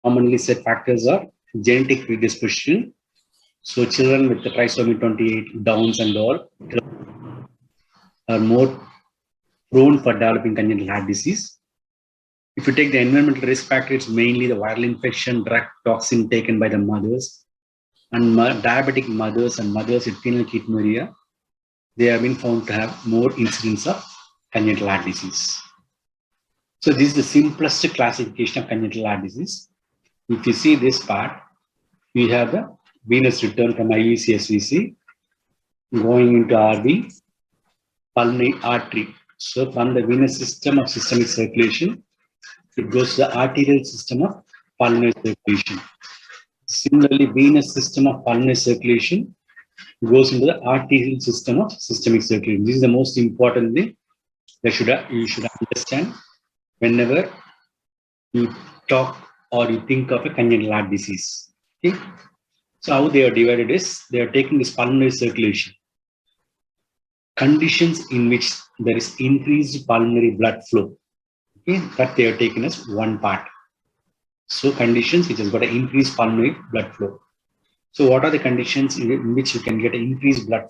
Commonly said factors are genetic predisposition. So children with the trisomy 28, Downs and all are more prone for developing congenital heart disease. If you take the environmental risk factor, it's mainly the viral infection, drug toxin taken by the mothers, and diabetic mothers and mothers with phenylketonuria. They have been found to have more incidence of congenital heart disease. So this is the simplest classification of congenital heart disease. If you see this part, we have the venous return from IVC, SVC, going into RV, pulmonary artery. So from the venous system of systemic circulation, it goes to the arterial system of pulmonary circulation. Similarly, venous system of pulmonary circulation goes into the arterial system of systemic circulation. This is the most important thing that you should understand whenever you talk or you think of a congenital heart disease. Okay? So how they are divided is, they are taking this pulmonary circulation. Conditions in which there is increased pulmonary blood flow, okay, that they are taken as one part. So conditions which has got an increased pulmonary blood flow. So what are the conditions in which you can get an increased blood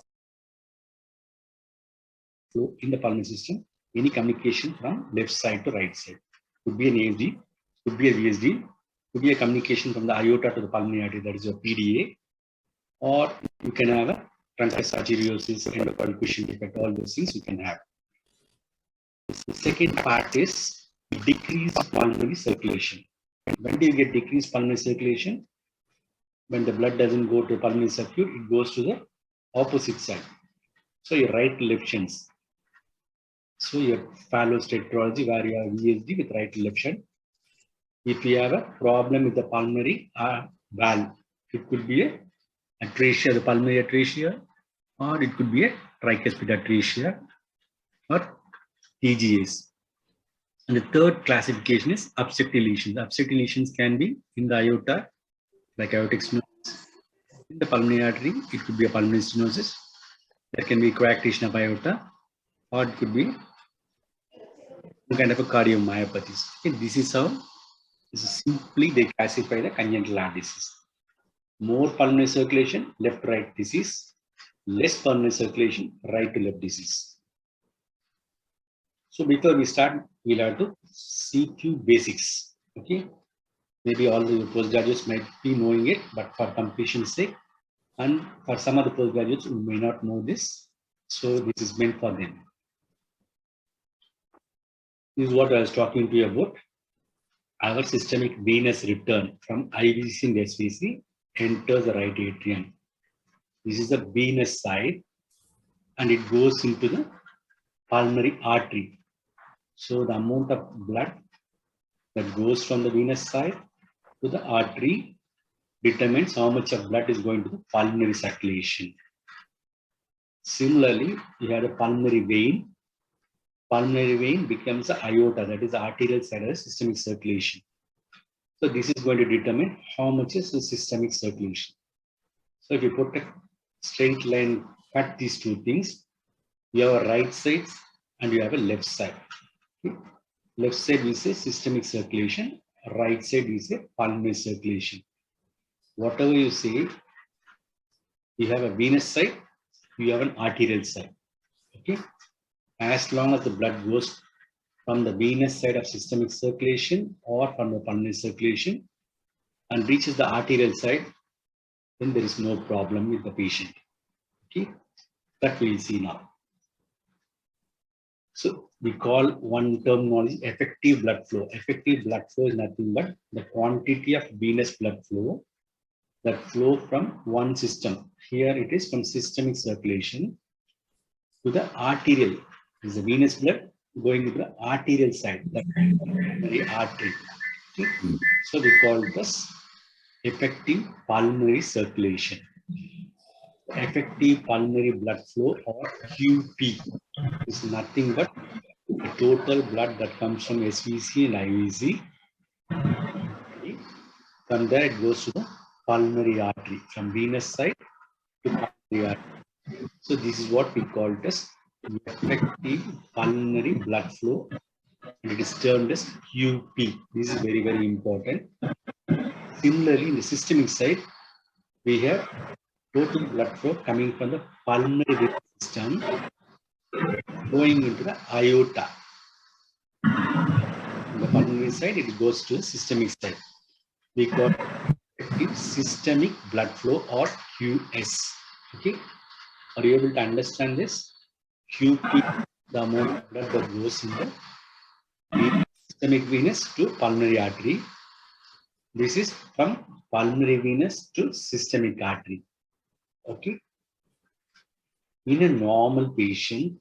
flow in the pulmonary system? Any communication from left side to right side. Could be an AFG, could be a VSD, could be a communication from the aorta to the pulmonary artery, that is your PDA, or you can have a truncus arteriosus, endocardial cushion defect, all those things you can have. The second part is decreased pulmonary circulation. When do you get decreased pulmonary circulation? When the blood doesn't go to the pulmonary circuit, it goes to the opposite side. So your right to left shunts. So your Phallostetology, where you have VSD with right to left shunt. If you have a problem with the pulmonary valve, it could be a atresia, the pulmonary atresia, or it could be a tricuspid atresia or TGAs. And the third classification is obstructive lesions. Obstructive lesions can be in the aorta, like aortic stenosis. In the pulmonary artery, it could be a pulmonary stenosis. There can be coarctation of aorta, or it could be some kind of a cardiomyopathy. Okay, this is simply they classify the congenital heart disease. More pulmonary circulation, left-right disease. Less pulmonary circulation, right to left disease. So before we start, we'll have to see few basics. Okay, maybe all the postgraduates might be knowing it, but for completion's sake, and for some of the postgraduates who may not know this, so this is meant for them. This is what I was talking to you about. Our systemic venous return from IVC and SVC enters the right atrium. This is the venous side, and it goes into the pulmonary artery. So the amount of blood that goes from the venous side to the artery determines how much of blood is going to the pulmonary circulation. Similarly, you have a pulmonary vein. Pulmonary vein becomes the aorta, that is the arterial side of the systemic circulation. So this is going to determine how much is the systemic circulation. So if you put a straight line, cut these two things, you have a right side and you have a left side. Okay. Left side we say systemic circulation, right side we say pulmonary circulation. Whatever you say, you have a venous side, you have an arterial side. Okay. As long as the blood goes from the venous side of systemic circulation or from the pulmonary circulation and reaches the arterial side, then there is no problem with the patient. Okay, that we'll see now. So we call one terminology effective blood flow. Effective blood flow is nothing but the quantity of venous blood flow that flow from one system. Here it is from systemic circulation to the arterial. This is the venous blood going to the arterial side, the artery. Okay? So we call this effective pulmonary circulation. Effective pulmonary blood flow, or QP, is nothing but the total blood that comes from SVC and IVC. From there it goes to the pulmonary artery, from venous side to pulmonary artery. So this is what we call it as effective pulmonary blood flow, and it is termed as QP. This is very, very important. Similarly, in the systemic side, we have total blood flow coming from the pulmonary system going into the aorta. On the pulmonary side, it goes to the systemic side. We call it systemic blood flow or QS. Okay, are you able to understand this? QP, the amount of blood that goes in the systemic venous to pulmonary artery. This is from pulmonary venous to systemic artery. Okay. In a normal patient,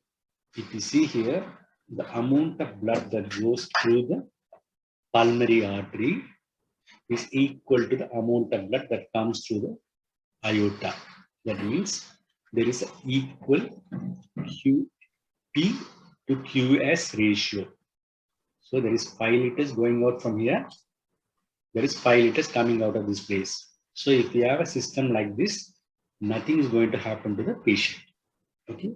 if you see here, the amount of blood that goes through the pulmonary artery is equal to the amount of blood that comes through the aorta. That means there is an equal QP to QS ratio. So there is 5 liters going out from here. There is 5 liters coming out of this place. So if you have a system like this, nothing is going to happen to the patient. Okay.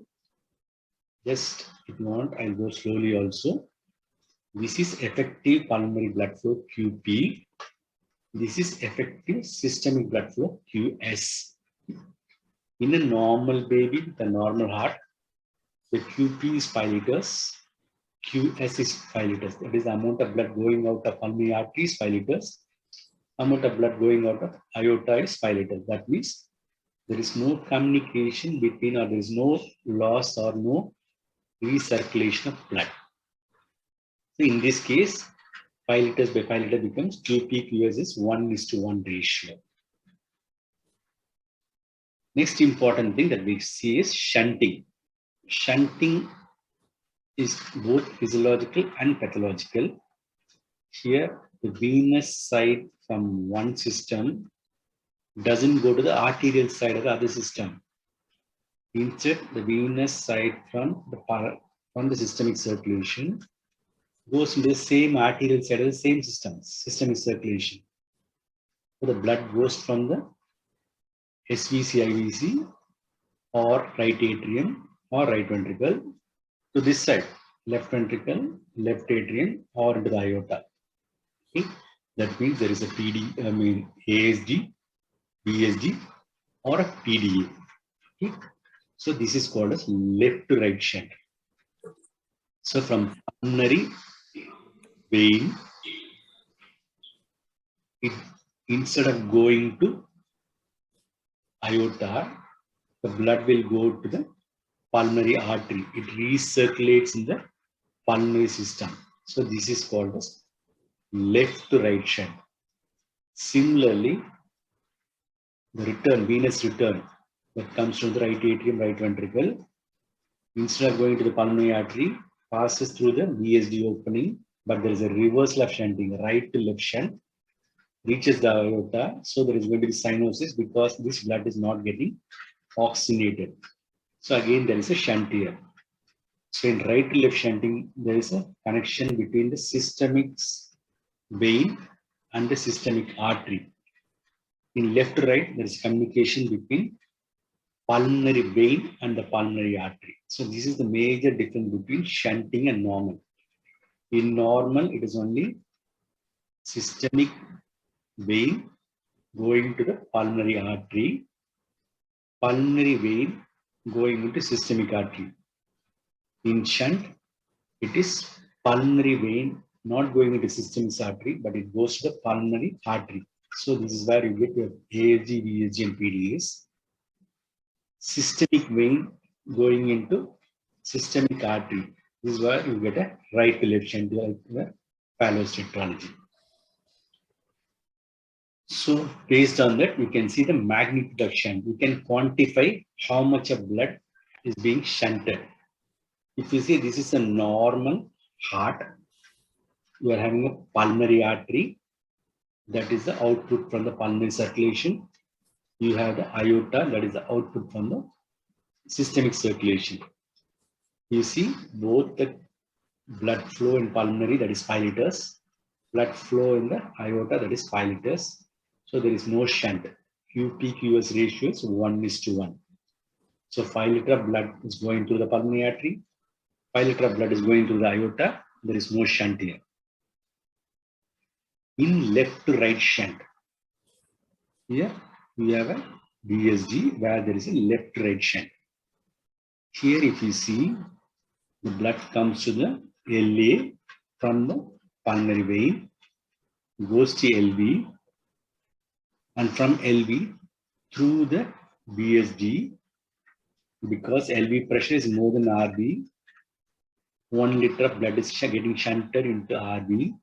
Just if you want, I'll go slowly also. This is effective pulmonary blood flow QP. This is effective systemic blood flow QS. In a normal baby with a normal heart, the QP is 5 liters. QS is 5 liters. That is the amount of blood going out of pulmonary artery is 5 liters. Amount of blood going out of aorta is 5 liters. That means there is no communication between, or there is no loss or no recirculation of blood. So in this case, 5 liters by 5 liters becomes Qpqs is 1:1 ratio. Next important thing that we see is shunting. Shunting is both physiological and pathological. Here, the venous side from one system doesn't go to the arterial side of the other system. Instead, the venous side from the systemic circulation goes into the same arterial side of the same system, systemic circulation. So the blood goes from the SVC, IVC, or right atrium or right ventricle to this side, left ventricle, left atrium, or into the aorta. Okay? That means there is a ASD, BSD, or a PDA. Okay? So this is called as left to right shunt. So from pulmonary vein, instead of going to aorta, the blood will go to the pulmonary artery. It recirculates in the pulmonary system. So this is called as left to right shunt. Similarly, the return, venous return that comes from the right atrium, right ventricle, instead of going to the pulmonary artery, passes through the VSD opening, but there is a reversal of shunting, right to left shunt, reaches the aorta. So there is going to be cyanosis because this blood is not getting oxygenated. So again, there is a shunt here. So in right to left shunting, there is a connection between the systemic vein and the systemic artery. In left to right, there is communication between pulmonary vein and the pulmonary artery. So this is the major difference between shunting and normal. In normal, it is only systemic vein going to the pulmonary artery, pulmonary vein going into systemic artery. In shunt, it is pulmonary vein not going into systemic artery, but it goes to the pulmonary artery. So this is where you get your ASG, VSG, and PDAs. Systemic vein going into systemic artery. This is where you get a right to left shunt, like the Phallostetology. So based on that, we can see the magnitude of shunt. We can quantify how much of blood is being shunted. If you see this is a normal heart, you are having a pulmonary artery. That is the output from the pulmonary circulation. You have the aorta, that is the output from the systemic circulation. You see both the blood flow in pulmonary, that is 5 liters, blood flow in the aorta, that is 5 liters. So there is no shunt. Qpqs ratio is 1:1. So 5 liter of blood is going through the pulmonary artery, 5 liter of blood is going through the aorta. There is no shunt here. In left to right shunt, Here we have a VSG where there is a left-right shunt. Here if you see, the blood comes to the LA from the pulmonary vein, goes to LV, and from LV through the VSG, because LV pressure is more than RV, 1 liter of blood is getting shunted into RV.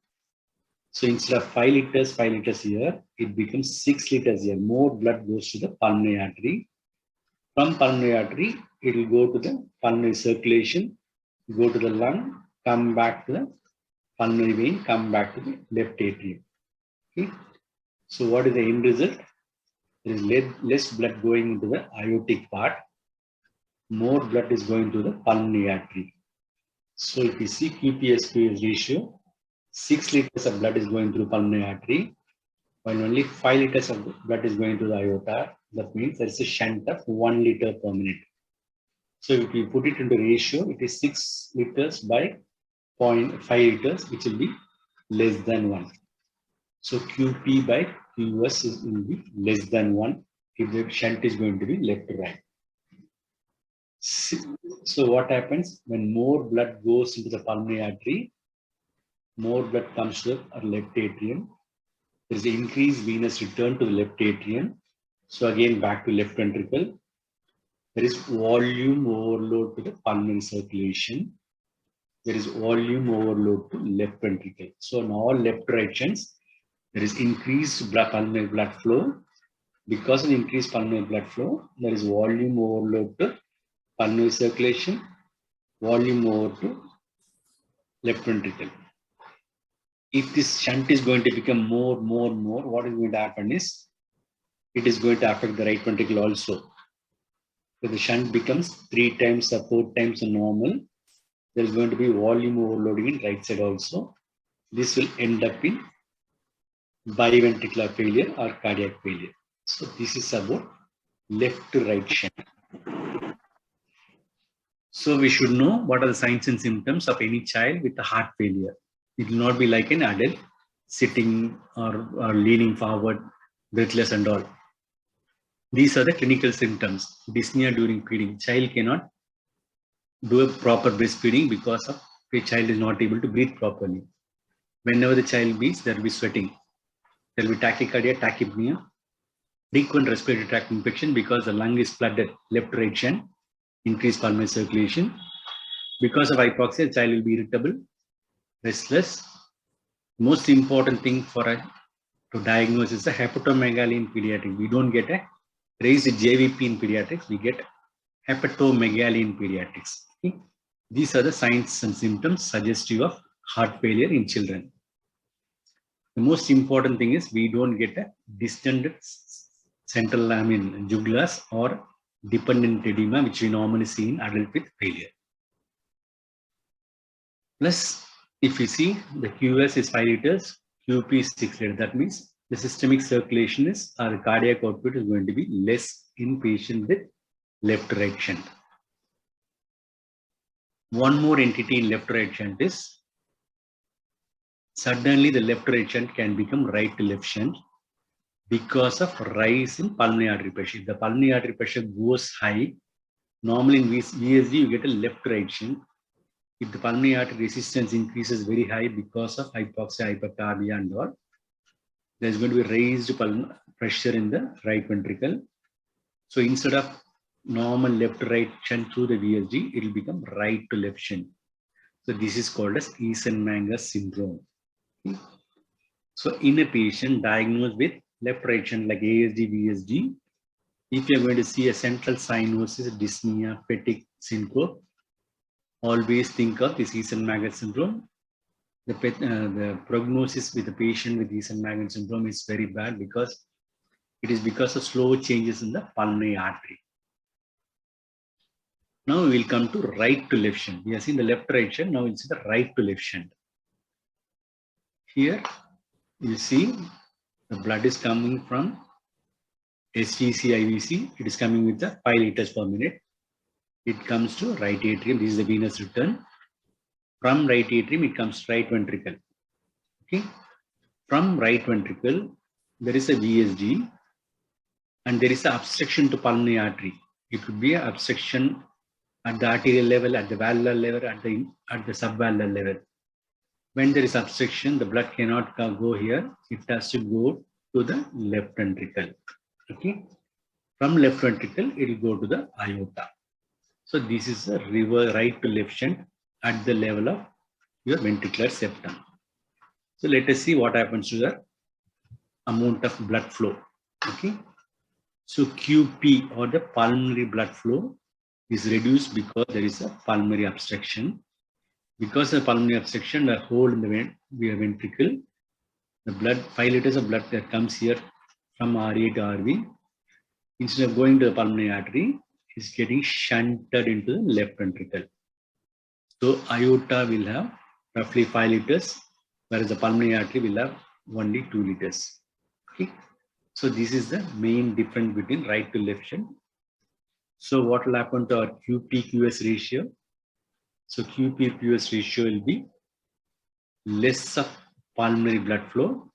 So instead of 5 liters here, it becomes 6 liters here. More blood goes to the pulmonary artery. From pulmonary artery, it will go to the pulmonary circulation, go to the lung, come back to the pulmonary vein, come back to the left atrium. Okay. So what is the end result? There is less blood going into the aortic part. More blood is going to the pulmonary artery. So if you see Qpqs ratio, 6 liters of blood is going through pulmonary artery, while only 5 liters of blood is going to the aorta. That means there is a shunt of 1 liter per minute. So if we put it into ratio, it is 6 liters by 0.5 liters, which will be less than 1. So QP by QS will be less than 1 if the shunt is going to be left to right. So what happens when more blood goes into the pulmonary artery, more blood comes to the left atrium. There is an increased venous return to the left atrium. So again, back to left ventricle. There is volume overload to the pulmonary circulation. There is volume overload to left ventricle. So in all left directions, there is increased pulmonary blood flow. Because of increased pulmonary blood flow, there is volume overload to pulmonary circulation, volume over to left ventricle. If this shunt is going to become more, what is going to happen is, it is going to affect the right ventricle also. If the shunt becomes 3 times or 4 times the normal, there is going to be volume overloading in right side also. This will end up in biventricular failure or cardiac failure. So this is about left to right shunt. So we should know what are the signs and symptoms of any child with a heart failure. It will not be like an adult sitting or leaning forward, breathless and all. These are the clinical symptoms. Dyspnea during feeding. Child cannot do a proper breastfeeding because of the child is not able to breathe properly. Whenever the child breathes, there will be sweating. There will be tachycardia, tachypnea, frequent respiratory tract infection because the lung is flooded, left right shunt, increased pulmonary circulation. Because of hypoxia, the child will be irritable, restless. Most important thing to diagnose is the hepatomegaly in pediatrics. We don't get a raised JVP in pediatrics, we get hepatomegaly in pediatrics. Okay? These are the signs and symptoms suggestive of heart failure in children. The most important thing is we don't get a distended central jugulars or dependent edema, which we normally see in adult with failure. Plus, if you see the QS is 5 liters, QP is 6 liters. That means the systemic circulation is, or the cardiac output is going to be less in patient with left right shunt. One more entity in left right shunt is suddenly the left right shunt can become right to left shunt because of rise in pulmonary artery pressure. If the pulmonary artery pressure goes high, normally in VSG you get a left right shunt. If the pulmonary artery resistance increases very high because of hypoxia, hypercarbia and all, there's going to be raised pressure in the right ventricle. So instead of normal left-right shunt through the VSG, it will become right to left shunt. So this is called as Eisenmenger syndrome. Okay. So in a patient diagnosed with left-right shunt like ASD, VSD, if you're going to see a central cyanosis, dyspnea, fatigue, syncope, always think of this Eisenmenger syndrome. The prognosis with the patient with Eisenmenger syndrome is very bad because it is because of slow changes in the pulmonary artery. Now we will come to right to left shunt. We have seen the left right shunt. Now we'll see the right to left shunt. Here you see the blood is coming from SVC, IVC. It is coming with the 5 liters per minute. It comes to right atrium. This is the venous return. From right atrium, it comes to right ventricle. Okay. From right ventricle, there is a VSG. and there is an obstruction to pulmonary artery. It could be an obstruction at the arterial level, at the valvular level, at the subvalvular level. When there is obstruction, the blood cannot go here. It has to go to the left ventricle. Okay, from left ventricle, it will go to the aorta. So this is a right to left shunt at the level of your ventricular septum. So let us see what happens to the amount of blood flow. Okay, so QP or the pulmonary blood flow is reduced because there is a pulmonary obstruction. Because of pulmonary obstruction, the hole in the ventricle, the blood, 5 liters of blood that comes here from RA to RV, instead of going to the pulmonary artery, is getting shunted into the left ventricle. So aorta will have roughly 5 liters, whereas the pulmonary artery will have only 2 liters. Okay, so this is the main difference between right to left shunt. So what will happen to our Qpqs ratio? So Qpqs ratio will be less of pulmonary blood flow,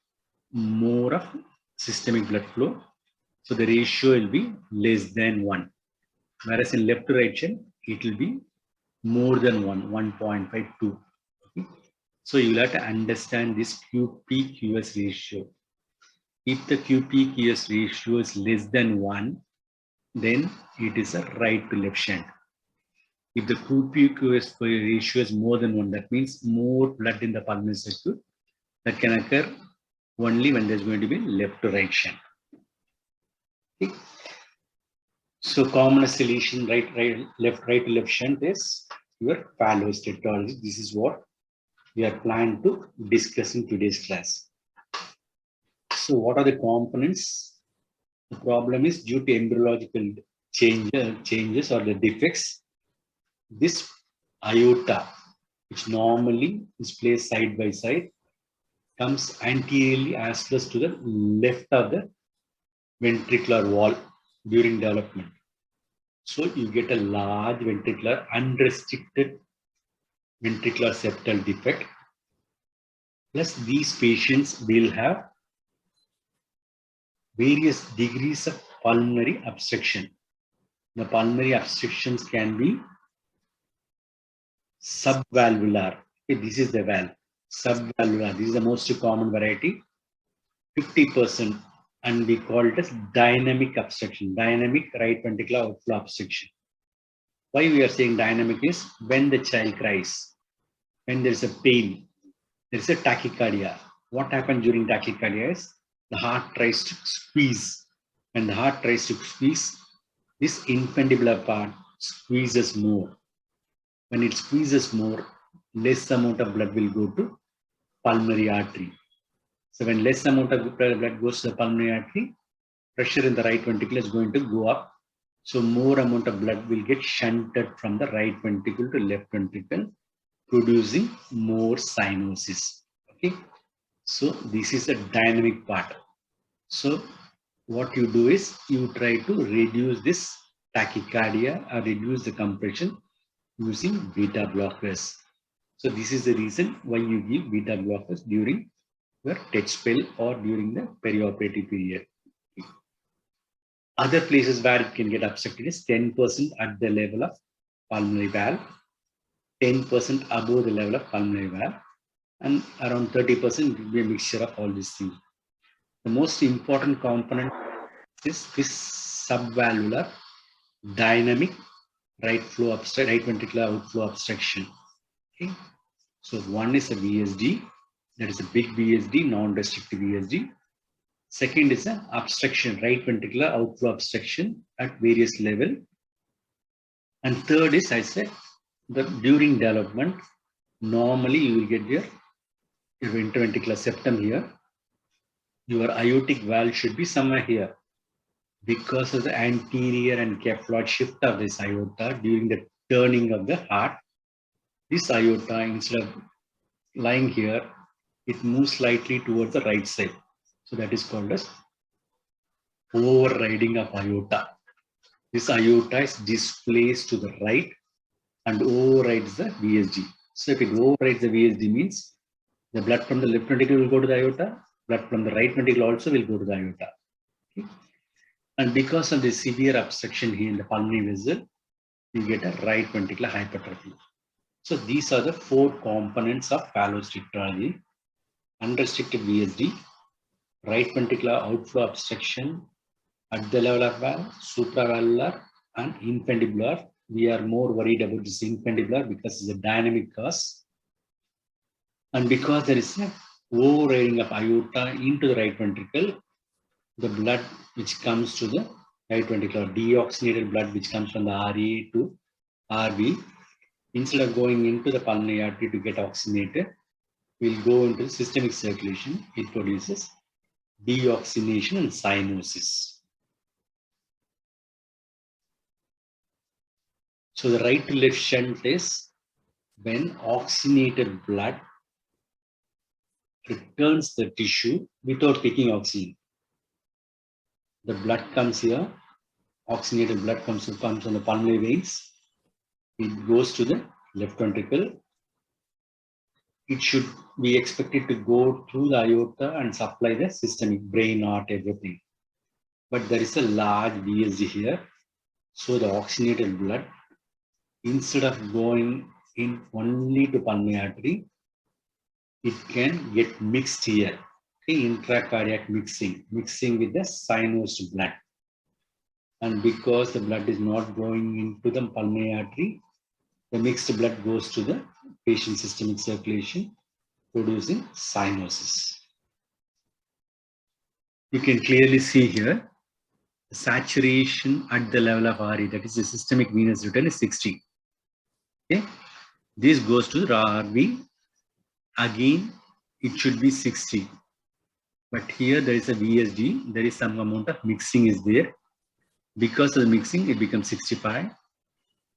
more of systemic blood flow. So the ratio will be less than 1. Whereas in left to right shunt, it will be more than 1, 1.52. Okay? So you will have to understand this Qpqs ratio. If the Qpqs ratio is less than 1, then it is a right to left shunt. If the Qpqs ratio is more than 1, that means more blood in the pulmonary circuit. That can occur only when there's going to be left to right shunt. Okay. So commonest lesion right to left shunt is your Phallostetology. This is what we are planning to discuss in today's class. So what are the components? The problem is due to embryological changes or the defects. This aorta, which normally is placed side by side, comes anteriorly as close to the left of the ventricular wall during development. So you get a large ventricular, unrestricted ventricular septal defect. Plus these patients will have various degrees of pulmonary obstruction. The pulmonary obstructions can be subvalvular. Okay, this is the valve. Subvalvular. This is the most common variety. 50%, and we call it as dynamic obstruction. Dynamic right ventricular outflow obstruction. Why we are saying dynamic is when the child cries, when there is a pain, there is a tachycardia. What happens during tachycardia is the heart tries to squeeze. When the heart tries to squeeze, this infundibular part squeezes more. When it squeezes more, less amount of blood will go to pulmonary artery. So when less amount of blood goes to the pulmonary artery, pressure in the right ventricle is going to go up. So more amount of blood will get shunted from the right ventricle to left ventricle, producing more cyanosis. Okay. So this is the dynamic part. So what you do is you try to reduce this tachycardia or reduce the compression using beta blockers. So this is the reason why you give beta blockers during your TET spell or during the perioperative period. Other places where it can get obstructed is 10% at the level of pulmonary valve, 10% above the level of pulmonary valve, and around 30% will be a mixture of all these things. The most important component is this subvalvular dynamic right ventricular outflow obstruction. Okay. So one is a VSD, that is a big VSD, non-restrictive VSD. Second is an obstruction, right ventricular outflow obstruction at various levels. And third is, I said, that during development, normally you will get your interventricular septum here. Your aortic valve should be somewhere here. Because of the anterior and cephaloid shift of this aorta during the turning of the heart, this aorta, instead of lying here, it moves slightly towards the right side. So that is called as overriding of aorta. This aorta is displaced to the right and overrides the VSD. So if it overrides the VSD means the blood from the left ventricle will go to the aorta, blood from the right ventricle also will go to the aorta. Okay. And because of the severe obstruction here in the pulmonary vessel, you get a right ventricular hypertrophy. So these are the 4 components of Phallostetology: unrestricted VSD, right ventricular outflow obstruction at the level of valve, supravalvular, and infundibular. We are more worried about this infundibular because it's a dynamic cause. And because there is a overriding of aorta into the right ventricle, the blood which comes to the right ventricle, deoxygenated blood which comes from the RA to RV, instead of going into the pulmonary artery to get oxygenated, will go into systemic circulation. It produces deoxygenation and cyanosis. So the right to left shunt is when oxygenated blood returns the tissue without taking oxygen. The blood comes here, oxygenated blood comes from the pulmonary veins. It goes to the left ventricle. It should be expected to go through the aorta and supply the systemic brain, heart, everything. But there is a large VSD here. So the oxygenated blood, instead of going in only to pulmonary artery, it can get mixed here. Okay, intracardiac mixing with the cyanosed blood. And because the blood is not going into the pulmonary artery, the mixed blood goes to the patient's systemic circulation, producing cyanosis. You can clearly see here the saturation at the level of RE, that is the systemic venous return, is 60. Okay, this goes to the RV. Again, it should be 60. But here there is a VSD, there is some amount of mixing is there. Because of the mixing, it becomes 65.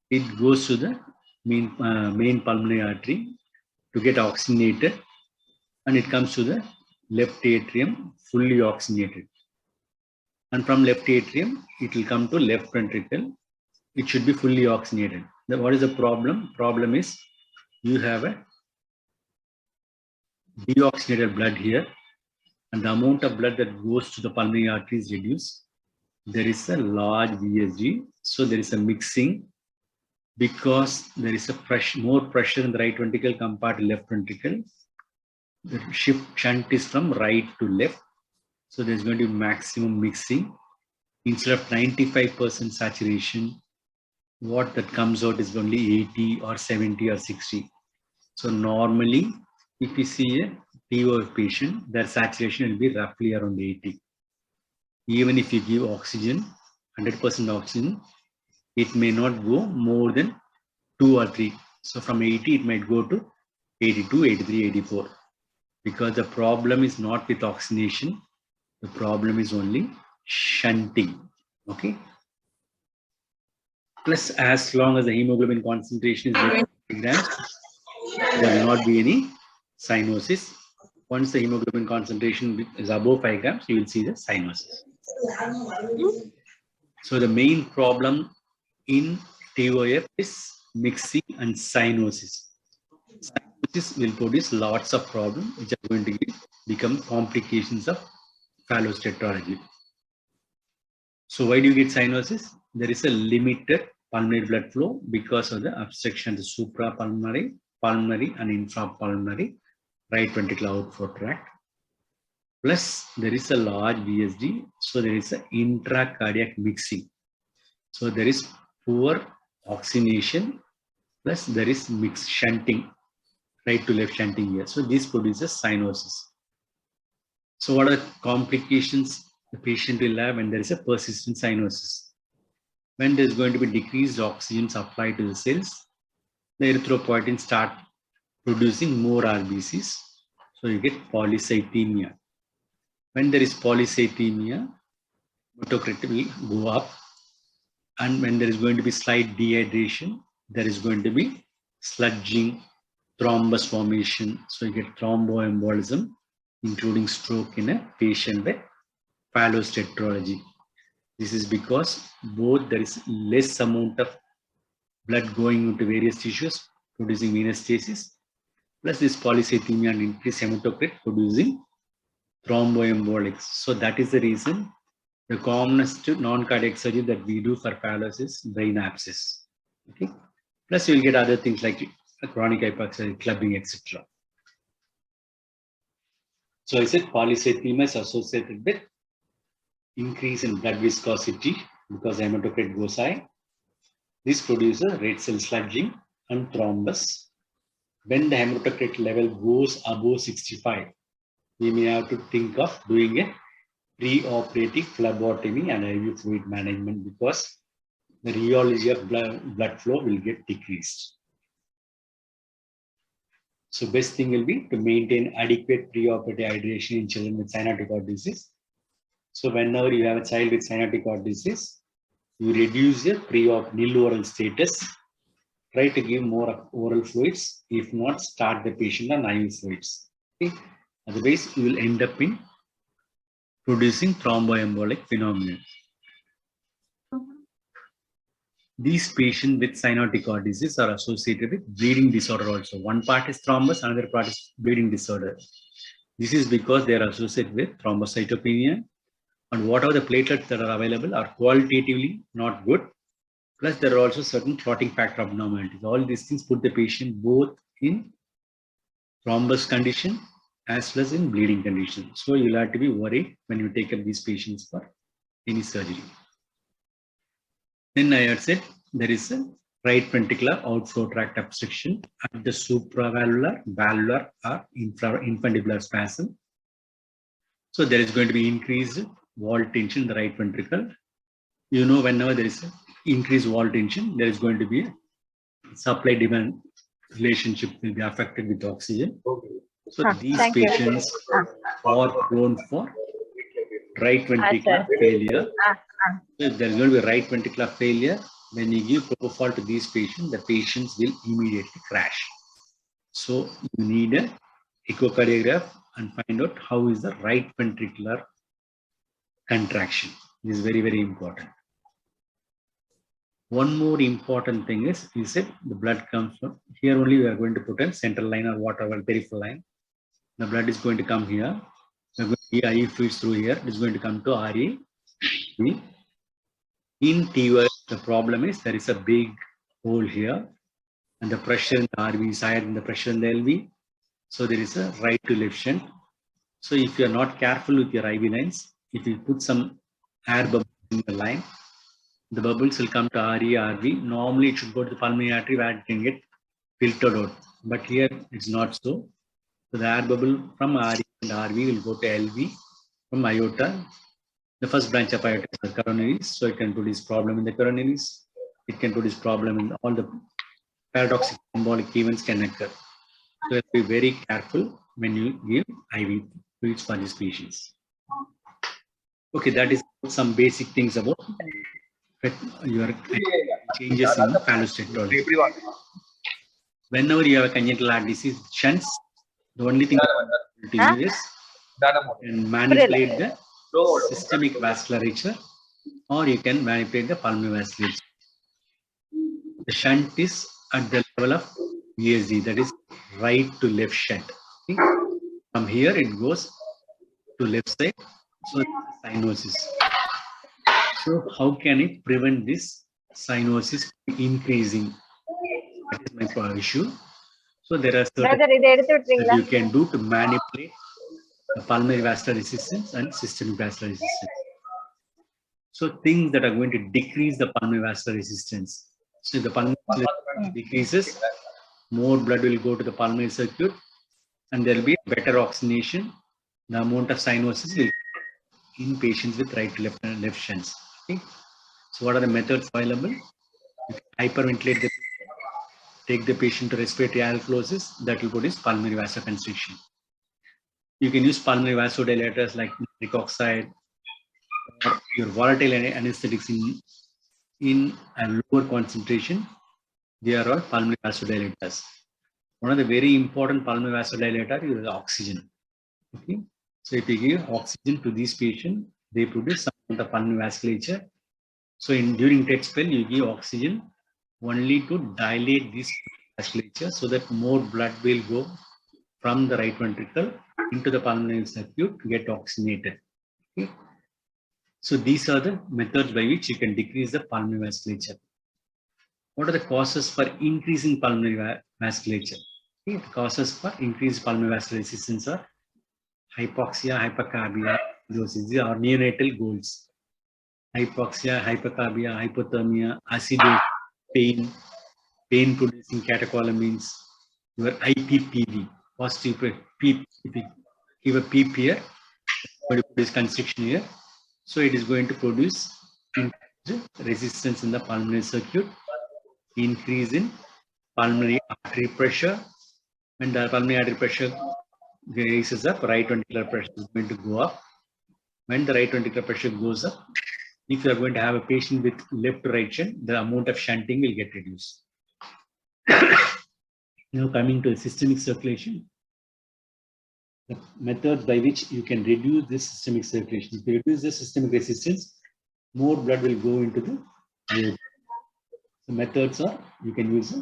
It goes to the main pulmonary artery to get oxygenated, and it comes to the left atrium fully oxygenated. And from left atrium, it will come to left ventricle. It should be fully oxygenated. Then what is the problem? Problem is you have a deoxygenated blood here, and the amount of blood that goes to the pulmonary artery is reduced. There is a large VSG, so there is a mixing. Because there is a more pressure in the right ventricle compared to left ventricle, the shunt is from right to left. So there's going to be maximum mixing. Instead of 95% saturation, what that comes out is only 80 or 70 or 60. So normally, if you see a TOF patient, their saturation will be roughly around 80. Even if you give oxygen, 100% oxygen, it may not go more than 2 or 3. So from 80, it might go to 82, 83, 84. Because the problem is not with oxygenation, the problem is only shunting. Okay. Plus, as long as the hemoglobin concentration is below 5 grams, there will not be any cyanosis. Once the hemoglobin concentration is above 5 grams, you will see the cyanosis. So the main problem in TOF is mixing and cyanosis. Cyanosis will produce lots of problems which are going to become complications of Phallostetology. So why do you get cyanosis? There is a limited pulmonary blood flow because of the obstruction of the suprapulmonary, pulmonary and infrapulmonary right ventricular outflow tract. Plus there is a large VSD, so there is an intracardiac mixing. So there is poor oxygenation, plus there is mixed shunting, right to left shunting here. So this produces cyanosis. So what are the complications the patient will have when there is a persistent cyanosis? When there is going to be decreased oxygen supply to the cells, the erythropoietin start producing more RBCs. So you get polycythemia. When there is polycythemia, hematocrit will go up. And when there is going to be slight dehydration, there is going to be sludging, thrombus formation. So you get thromboembolism, including stroke in a patient with Phallostetology. This is because both there is less amount of blood going into various tissues, producing venous stasis, plus this polycythemia and increased hematocrit producing thromboembolics. So that is the reason The commonest non-cardiac surgery that we do for Fallot is brain abscess. Okay. Plus, you will get other things like chronic hyperexcitability, clubbing, etc. So, I said polycythemia is associated with increase in blood viscosity because hematocrit goes high. This produces red cell sludging and thrombus. When the hematocrit level goes above 65, we may have to think of doing a preoperative phlebotomy and IV fluid management because the rheology of blood flow will get decreased. So best thing will be to maintain adequate preoperative hydration in children with cyanotic heart disease. So whenever you have a child with cyanotic heart disease, you reduce your pre-op nil oral status. Try to give more oral fluids. If not, start the patient on IV fluids. Okay? Otherwise, you will end up in producing thromboembolic phenomenon. These patients with cyanotic heart disease are associated with bleeding disorder also. One part is thrombus, another part is bleeding disorder. This is because they are associated with thrombocytopenia, and whatever the platelets that are available are qualitatively not good. Plus, there are also certain clotting factor abnormalities. All these things put the patient both in thrombus condition as well as in bleeding condition. So you'll have to be worried when you take up these patients for any surgery. Then I had said there is a right ventricular outflow tract obstruction at the supravalvular, valvular, or infundibular spasm. So there is going to be increased wall tension in the right ventricle. You know, whenever there is increased wall tension, there is going to be a supply-demand relationship will be affected with oxygen. So these patients are prone for right ventricular failure. So if there is going to be right ventricular failure, when you give propofol to these patients, the patients will immediately crash. So you need an echocardiograph and find out how is the right ventricular contraction. This is very, very important. One more important thing is, you said the blood comes from here only. We are going to put a central line or whatever peripheral line. The blood is going to come here. We are going to give IV fluids through here. It is going to come to RE. In TOF, the problem is there is a big hole here, and the pressure in the RV is higher than the pressure in the LV. So there is a right to left shunt. So if you are not careful with your IV lines, if you put some air bubbles in the line, the bubbles will come to RE, RV. Normally it should go to the pulmonary artery where it can get filtered out. But here it's not so. So the air bubble from RE and RV will go to LV from aorta. The first branch of aorta is the coronaries. So it can produce problem in the coronaries. It can produce problem in all the paradoxical embolic events can occur. So be very careful when you give IV fluids for these patients. Okay, that is some basic things about your changes in Phallostetology. Whenever you have a congenital heart disease, shunts, the only thing to do is and manipulate the systemic vasculature, or you can manipulate the pulmonary vasculature. The shunt is at the level of VSD, that is right to left shunt. Okay? From here it goes to left side, so cyanosis. So how can it prevent this cyanosis increasing? That is my issue. So there are certain things that you can do to manipulate the pulmonary vascular resistance and systemic vascular resistance. So things that are going to decrease the pulmonary vascular resistance. So if the pulmonary resistance decreases, more blood will go to the pulmonary circuit, and there will be better oxygenation. The amount of cyanosis will in patients with right to left shunts. Okay. So what are the methods available? You can hyperventilate the take the patient to respiratory alkalosis, that will produce pulmonary vasoconstriction. You can use pulmonary vasodilators like nitric oxide or your volatile anesthetics in a lower concentration. They are all pulmonary vasodilators. One of the very important pulmonary vasodilator is oxygen. Okay, so if you give oxygen to these patients, they produce some amount of pulmonary vasculature. So during TET spell, you give oxygen only to dilate this vasculature so that more blood will go from the right ventricle into the pulmonary circuit to get oxygenated. Okay. So these are the methods by which you can decrease the pulmonary vasculature. What are the causes for increasing pulmonary vasculature? Okay, the causes for increased pulmonary vascular resistance are hypoxia, hypercarbia, these are neonatal goals. Hypoxia, hypercarbia, hypothermia, acidosis, pain-producing catecholamines, your IPPV, positive PEEP. If you give a PEEP here, going to produce constriction here. So it is going to produce resistance in the pulmonary circuit, increase in pulmonary artery pressure. When the pulmonary artery pressure raises up, right ventricular pressure is going to go up. When the right ventricular pressure goes up, if you are going to have a patient with left to right shunt, the amount of shunting will get reduced. Now coming to the systemic circulation, the methods by which you can reduce this systemic circulation. If you reduce the systemic resistance, more blood will go into the vein. The methods are, you can use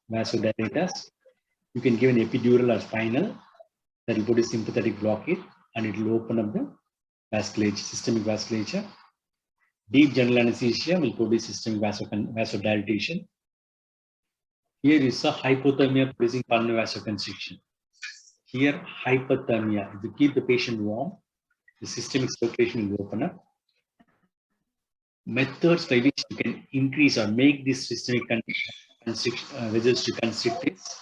vasodilators. You can give an epidural or spinal that will produce sympathetic blockade and it will open up the vasculature, systemic vasculature. Deep general anesthesia will produce systemic vasodilatation. Here is a hypothermia producing pulmonary vasoconstriction. Here, hypothermia. If you keep the patient warm, the systemic circulation will open up. Methods by which you can increase or make this systemic vessels to constrict is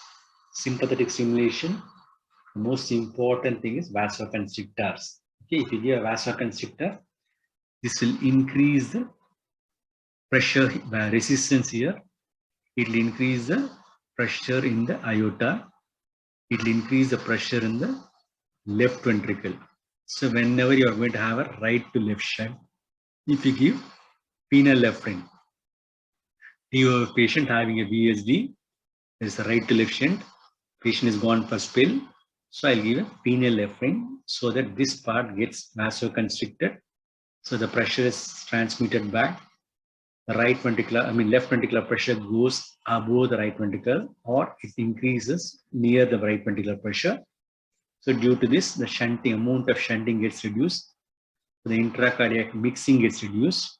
sympathetic stimulation. The most important thing is vasoconstrictors. Okay, if you give a vasoconstrictor, this will increase the pressure resistance here. It will increase the pressure in the aorta. It will increase the pressure in the left ventricle. So whenever you are going to have a right to left shunt, if you give phenylephrine, you have a patient having a VSD, there is a right to left shunt, patient is gone for spill, so I'll give a phenylephrine so that this part gets vasoconstricted, so the pressure is transmitted back. The right ventricular, left ventricular pressure goes above the right ventricle or it increases near the right ventricular pressure. So due to this, the shunting, amount of shunting gets reduced. The intracardiac mixing gets reduced.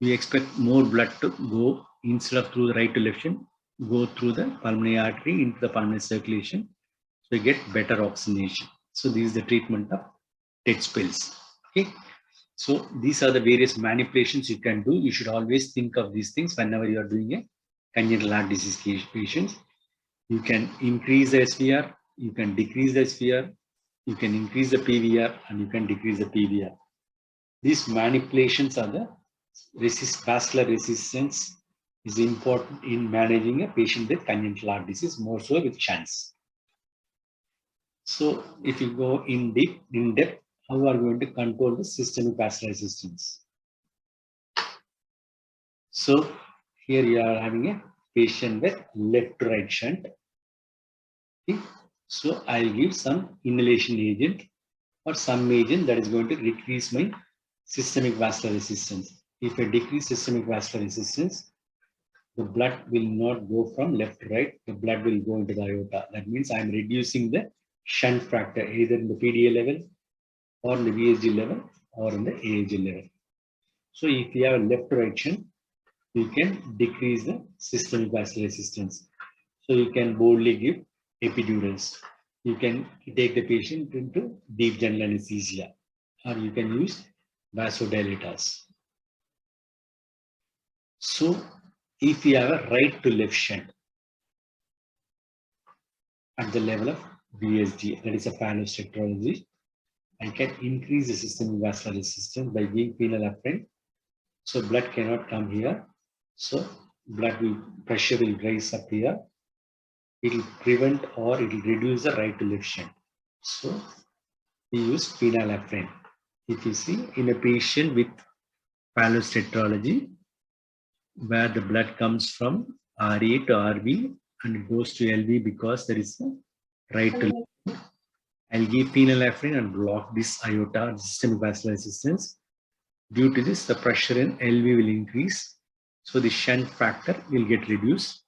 We expect more blood to go instead of through the right to left shunt, go through the pulmonary artery into the pulmonary circulation. So you get better oxygenation. So this is the treatment of TET spills. Okay. So these are the various manipulations you can do. You should always think of these things whenever you are doing a congenital heart disease patients. You can increase the SVR, you can decrease the SVR, you can increase the PVR, and you can decrease the PVR. These manipulations are the vascular resistance is important in managing a patient with congenital heart disease, more so with shunts. So if you go in depth, how are we going to control the systemic vascular resistance? So here you are having a patient with left to right shunt. Okay. So I'll give some inhalation agent or some agent that is going to decrease my systemic vascular resistance. If I decrease systemic vascular resistance, the blood will not go from left to right, the blood will go into the aorta. That means I'm reducing the shunt factor either in the PDA level or in the VSG level or in the AAG level. So if you have a left to right shunt, you can decrease the systemic vascular resistance. So you can boldly give epidurals. You can take the patient into deep general anesthesia, or you can use vasodilators. So if you have a right to left shunt at the level of VSG, that is a Phallostetology, I can increase the systemic vascular resistance by giving phenylephrine. So blood cannot come here. So pressure will rise up here. It will prevent or it will reduce the right to left shunt. So we use phenylephrine. If you see in a patient with Phallostetology, where the blood comes from RA to RV and it goes to LV because there is a right to left. I'll give phenylephrine and block this aorta, systemic vascular resistance. Due to this, the pressure in LV will increase. So the shunt factor will get reduced.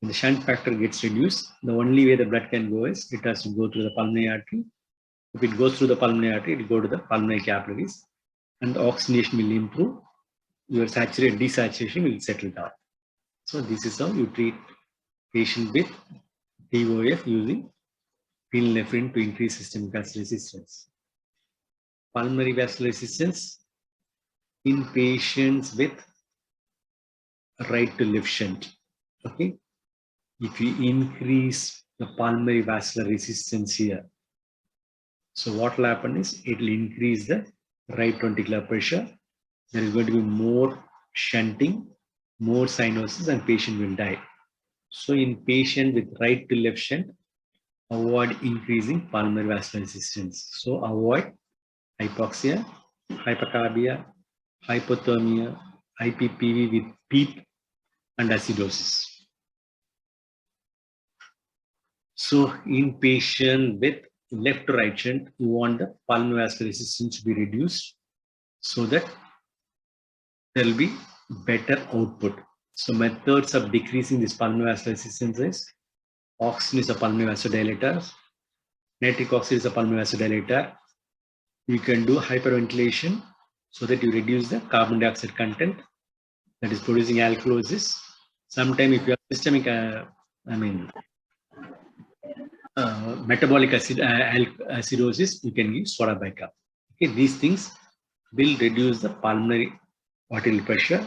When the shunt factor gets reduced, the only way the blood can go is it has to go through the pulmonary artery. If it goes through the pulmonary artery, it will go to the pulmonary capillaries. and the oxygenation will improve. Your saturated desaturation will settle down. So this is how you treat patient with TOF using phenylephrine to increase systemic vascular resistance. Pulmonary vascular resistance in patients with right to left shunt. Okay, if you increase the pulmonary vascular resistance here, so what will happen is it will increase the right ventricular pressure. There is going to be more shunting, more cyanosis, and patient will die. So in patient with right to left shunt, avoid increasing pulmonary vascular resistance. So avoid hypoxia, hypercarbia, hypothermia, IPPV with PEEP and acidosis. So in patient with left to right shunt, you want the pulmonary vascular resistance to be reduced so that there will be better output. So methods of decreasing this pulmonary vascular resistance is oxygen is a pulmonary vasodilator, nitric oxide is a pulmonary vasodilator. You can do hyperventilation so that you reduce the carbon dioxide content that is producing alkalosis. Sometimes if you have systemic, metabolic acidosis, you can give soda bicarb. Okay, these things will reduce the pulmonary arterial pressure,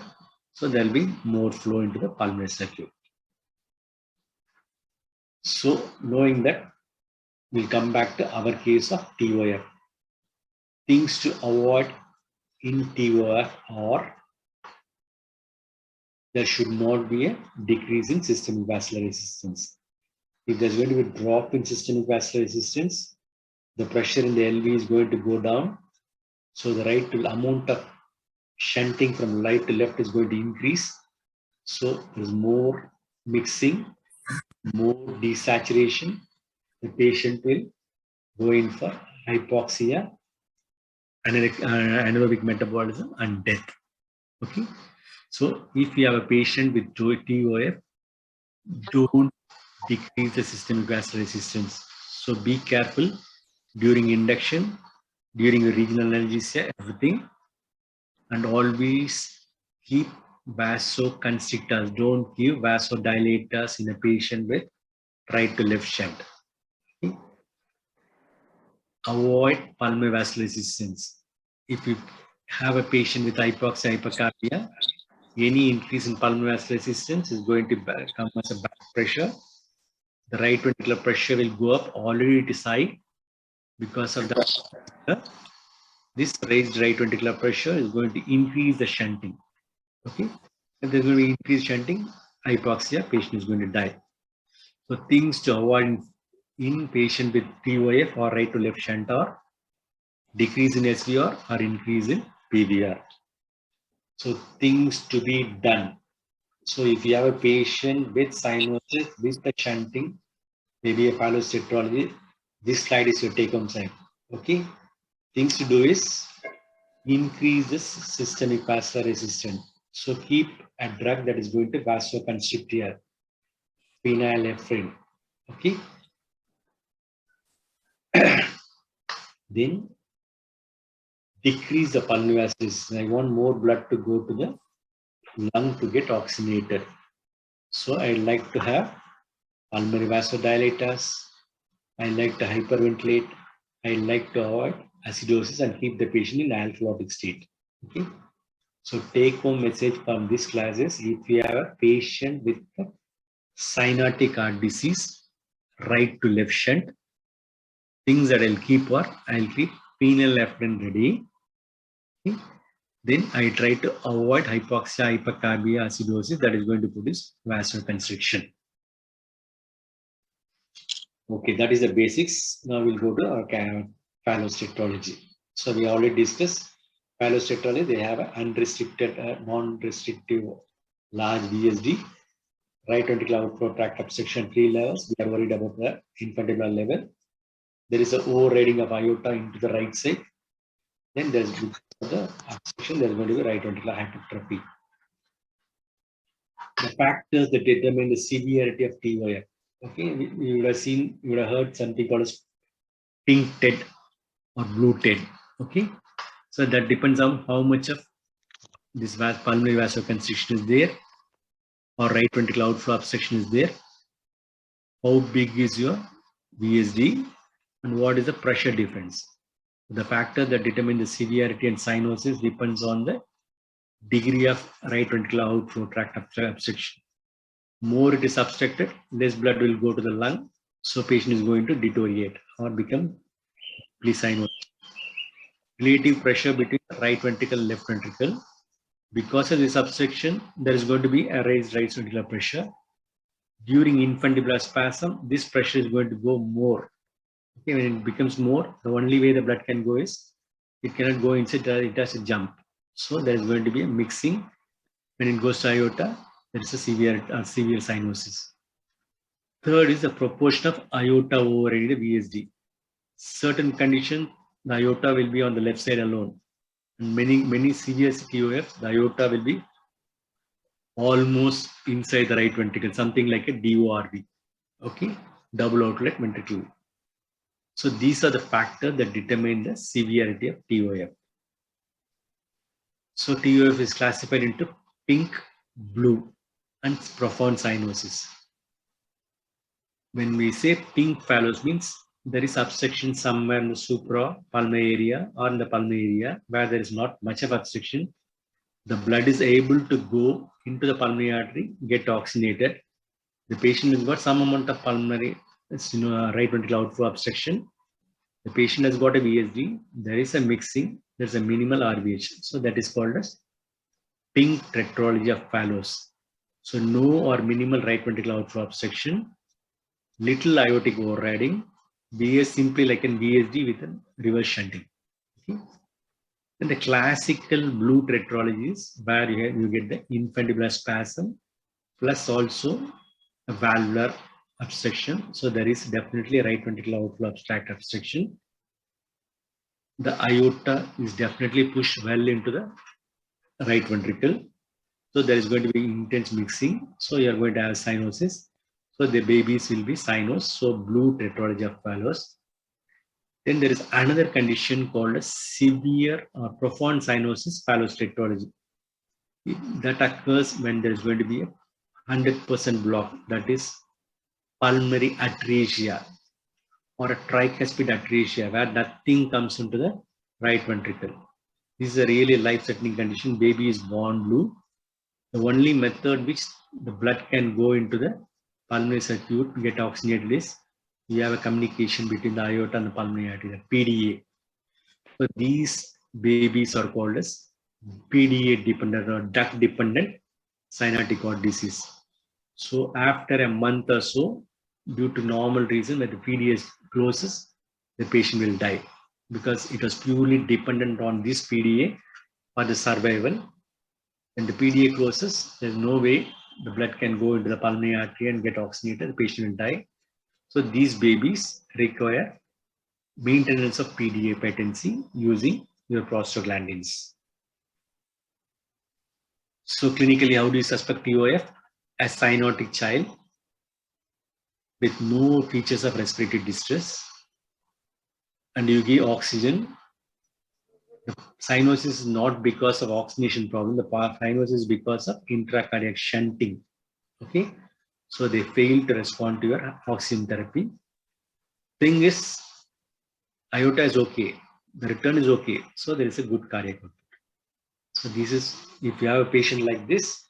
so there will be more flow into the pulmonary circuit. So knowing that, we'll come back to our case of TOF. Things to avoid in TOF are there should not be a decrease in systemic vascular resistance. If there's going to be a drop in systemic vascular resistance, the pressure in the LV is going to go down. So the amount of shunting from right to left is going to increase. So there's more mixing, more desaturation. The patient will go in for hypoxia, anaerobic metabolism, and death. Okay. So if you have a patient with TOF, don't decrease the systemic vascular resistance. So be careful during induction, during the regional analgesia, everything, and always keep vasoconstrictors. Don't give vasodilators in a patient with right to left shunt. Okay? Avoid pulmonary vascular resistance. If you have a patient with hypoxia, hypercarbia, any increase in pulmonary vascular resistance is going to come as a back pressure. The right ventricular pressure will go up. Already it is high because of the this raised right ventricular pressure is going to increase the shunting. Okay, if there's going to be increased shunting, hypoxia, patient is going to die. So things to avoid in patient with TOF or right to left shunt are decrease in SVR or increase in PVR. So things to be done. So if you have a patient with cyanosis with the shunting, maybe a Phallostetology, this slide is your take-home slide. Okay, things to do is increase this systemic vascular resistance. So keep a drug that is going to vasoconstrict here, phenylephrine. Okay. Then decrease the pulmonary vascular resistance. I want more blood to go to the lung to get oxygenated. So I like to have pulmonary vasodilators. I like to hyperventilate. I like to avoid acidosis and keep the patient in alkalotic state. Okay. So take home message from this class is if you have a patient with cyanotic heart disease, right to left shunt, things that I'll keep are I'll keep phenylephrine ready. Okay. Then I try to avoid hypoxia, hypercarbia, acidosis that is going to produce vasoconstriction. Okay, that is the basics. Now we'll go to our Phallostetology. So we already discussed Phallostetology. They have an unrestricted, non-restrictive, large VSD, right ventricular outflow tract obstruction 3 levels. We are worried about the infundibulum level. There is an overriding of aorta into the right side. Then there's the obstruction. There's going to be right ventricular hypertrophy. The factors that determine the severity of TOF. Okay, you would have seen, you would have heard something called as pink TED or blue TED. Okay, So that depends on how much of this pulmonary vasoconstriction is there, or right ventricular outflow obstruction is there. How big is your VSD, and what is the pressure difference? The factor that determines the severity and cyanosis depends on the degree of right ventricular outflow tract obstruction. More it is obstructed, less blood will go to the lung, so patient is going to deteriorate or become cyanosis. Relative pressure between right ventricle and left ventricle. Because of this obstruction, there is going to be a raised right ventricular pressure. During infundibular spasm, this pressure is going to go more. Okay, when it becomes more, the only way the blood can go is it cannot go inside, it has to jump. So there is going to be a mixing. When it goes to aorta, there is a severe cyanosis. Third is the proportion of aorta overriding the VSD. Certain conditions, the aorta will be on the left side alone. And many severe TOF, the aorta will be almost inside the right ventricle, something like a DORV. Okay, double outlet ventricle. So these are the factors that determine the severity of TOF. So TOF is classified into pink, blue, and profound cyanosis. When we say pink Fallot means there is obstruction somewhere in the supra-pulmonary area or in the pulmonary area where there is not much of obstruction. The blood is able to go into the pulmonary artery, get oxygenated. The patient has got some amount of pulmonary, right ventricular outflow obstruction. The patient has got a VSD. There is a mixing. There's a minimal RVH. So that is called as pink tetrology of Fallot. So no or minimal right ventricular outflow obstruction, little aortic overriding, VS simply like an VSD with a reverse shunting. Okay. And the classical blue tetralogy is where you get the infundibular spasm plus also a valvular obstruction. So there is definitely a right ventricular outflow obstruction. The aorta is definitely pushed well into the right ventricle. So there is going to be intense mixing. So you are going to have cyanosis. So the babies will be cyanosed. So blue tetralogy of Fallot. Then there is another condition called a severe or profound cyanosis, Phallostetology. That occurs when there is going to be a 100% block, that is pulmonary atresia or a tricuspid atresia, where nothing comes into the right ventricle. This is a really life-threatening condition. Baby is born blue. The only method which the blood can go into the pulmonary circuit to get oxygenated is you have a communication between the aorta and the pulmonary artery, the PDA. So these babies are called as PDA dependent or duct dependent cyanotic heart disease. So after a month or so, due to normal reason that the PDA closes, the patient will die because it was purely dependent on this PDA for the survival. When the PDA closes, there's no way the blood can go into the pulmonary artery and get oxygenated, the patient will die. So these babies require maintenance of PDA patency using your prostaglandins. So clinically, how do you suspect TOF? A cyanotic child with no features of respiratory distress, and you give oxygen. The cyanosis is not because of oxygenation problem. The cyanosis is because of intracardiac shunting. Okay, so they fail to respond to your oxygen therapy. Thing is, aorta is okay, the return is okay, so there is a good cardiac output. So this is, if you have a patient like this,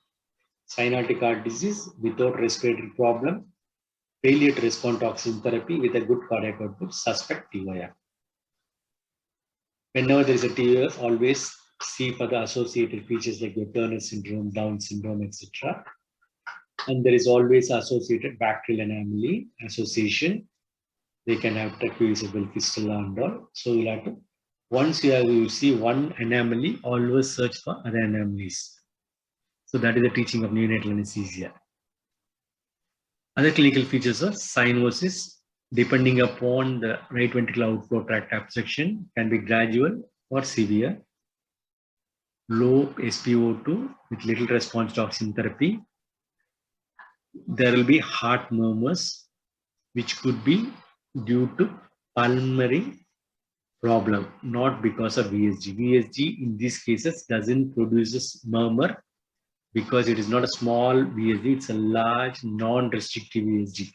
cyanotic heart disease without respiratory problem, failure to respond to oxygen therapy with a good cardiac output, suspect TOF. Whenever there is a TOF, always see for the associated features like Turner syndrome, Down syndrome, etc. And there is always associated bacterial anomaly association. They can have tracheoesophageal fistula and all. So you'll have to, once you see one anomaly, always search for other anomalies. So that is the teaching of neonatal anesthesia. Other clinical features are cyanosis, depending upon the right ventricular outflow tract obstruction, can be gradual or severe. Low SpO2 with little response to oxygen therapy. There will be heart murmurs, which could be due to pulmonary problem, not because of VSG. VSG in these cases doesn't produce murmur because it is not a small VSG, it's a large non-restrictive VSG.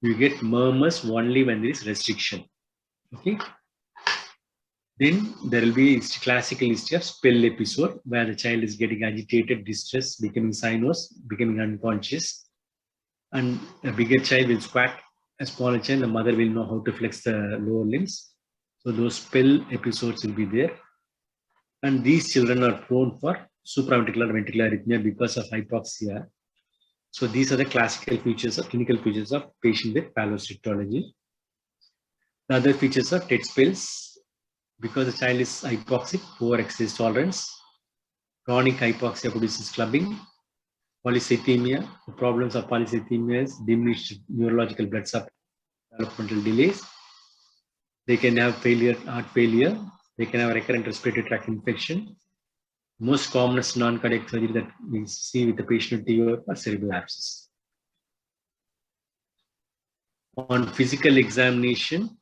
You get murmurs only when there is restriction. Okay. Then there will be a classical history of spell episode where the child is getting agitated, distressed, becoming cyanose, becoming unconscious. And a bigger child will squat, a smaller child, the mother will know how to flex the lower limbs. So those spell episodes will be there. And these children are prone for supraventricular ventricular arrhythmia because of hypoxia. So these are the classical features of clinical features of patient with Phallostetology. The other features are TET spells because the child is hypoxic, poor exercise tolerance. Chronic hypoxia produces clubbing. Polycythemia, the problems of polycythemia is diminished neurological blood supply, developmental delays. They can have failure, heart failure. They can have recurrent respiratory tract infection. Most commonest non-cardiac surgery that we see with the patient with TOF are cerebral abscess. On physical examination,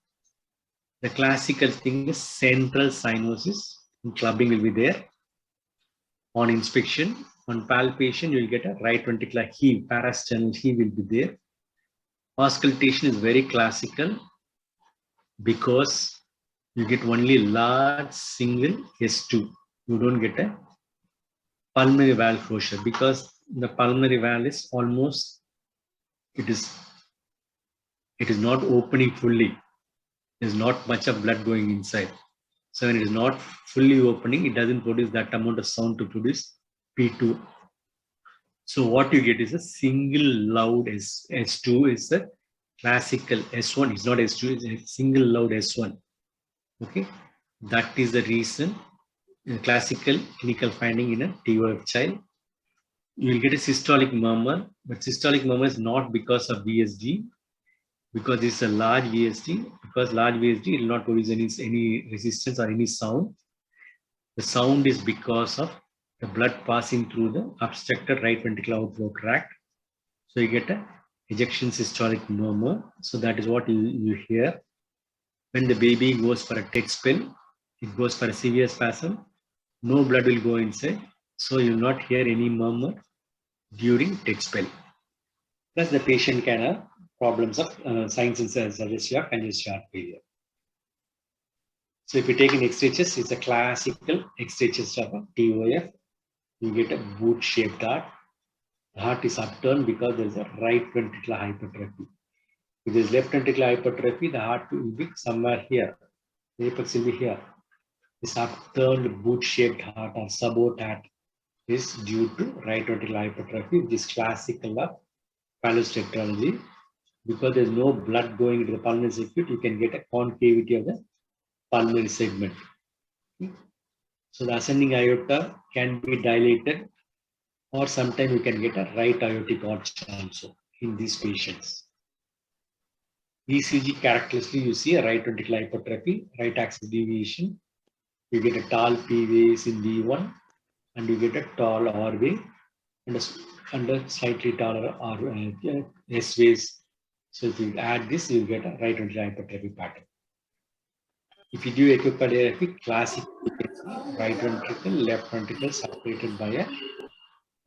the classical thing is central cyanosis, and clubbing will be there. On inspection, on palpation, you will get a right ventricular heave, parasternal heave will be there. Auscultation is very classical because you get only large single S2. You don't get a pulmonary valve closure because the pulmonary valve is almost, it is not opening fully. There's not much of blood going inside. So when it is not fully opening, it doesn't produce that amount of sound to produce P2. So what you get is a single loud S2 is the classical S1. It's not S2, it's a single loud S1. Okay, that is the reason classical clinical finding in a TOF child. You will get a systolic murmur, but systolic murmur is not because of VSG, because it's a large VSG. Because large VSG will not produce any resistance or any sound. The sound is because of the blood passing through the obstructed right ventricular outflow tract. So you get a ejection systolic murmur. So that is what you hear. When the baby goes for a TET spell, it goes for a severe spasm. No blood will go inside. So you will not hear any murmur during TET spell. Plus the patient can have problems of signs and suggestion of congestive heart failure. So if you take an X-ray-chest, it's a classical X-ray-chest of a TOF. You get a boot-shaped heart. The heart is upturned because there is a right ventricular hypertrophy. If there is left ventricular hypertrophy, the heart will be somewhere here. The apex will be here. This upturned boot-shaped heart or support heart is due to right ventricular hypertrophy, which is classical of Phallostetology. Because there is no blood going into the pulmonary circuit, you can get a concavity of the pulmonary segment. So the ascending aorta can be dilated, or sometimes you can get a right aortic arch also in these patients. ECG characteristically, you see a right ventricular hypertrophy, right axis deviation. You get a tall P waves in V1, and you get a tall R wave, and a slightly taller S waves. So if you add this, you get a right ventricular hypertrophy pattern. If you do echocardiography, classic right ventricle, left ventricle separated by a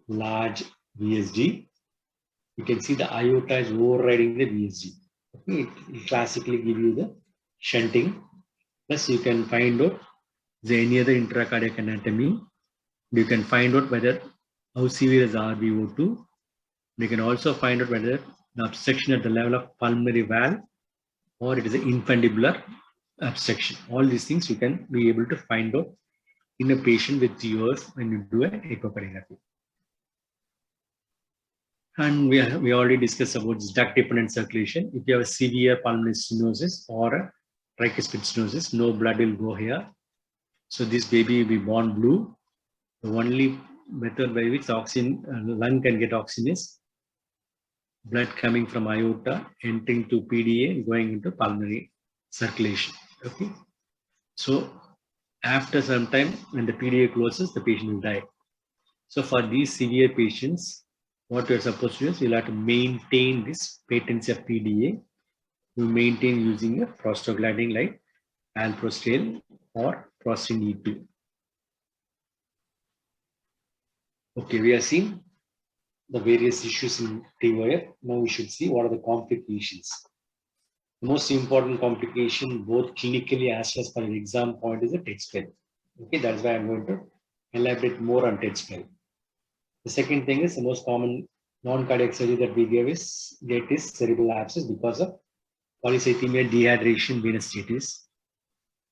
large VSG. You can see the aorta is overriding the VSG. Okay, it will classically give you the shunting. Plus, you can find out any other intracardiac anatomy. You can find out whether how severe is RVO2. You can also find out whether the obstruction at the level of pulmonary valve or it is an infundibular obstruction. All these things you can be able to find out in a patient with TOF when you do an echocardiography. And we already discussed about this duct-dependent circulation. If you have a severe pulmonary stenosis or a tricuspid stenosis, no blood will go here. So this baby will be born blue. The only method by which oxygen, lung can get oxygen is blood coming from aorta, entering to PDA, going into pulmonary circulation. Okay. So after some time, when the PDA closes, the patient will die. So for these severe patients, what you're supposed to do is you'll have to maintain this patency of PDA. You maintain using a prostaglandin like alprostryl or prostrin E2. Okay, we have seen the various issues in TOF. Now we should see what are the complications. The most important complication, both clinically as well as for an exam point, is a TET spell. Okay, that's why I'm going to elaborate more on TET spell. The second thing is the most common non-cardiac surgery that we get is cerebral abscess because of polycythemia, dehydration, venous status.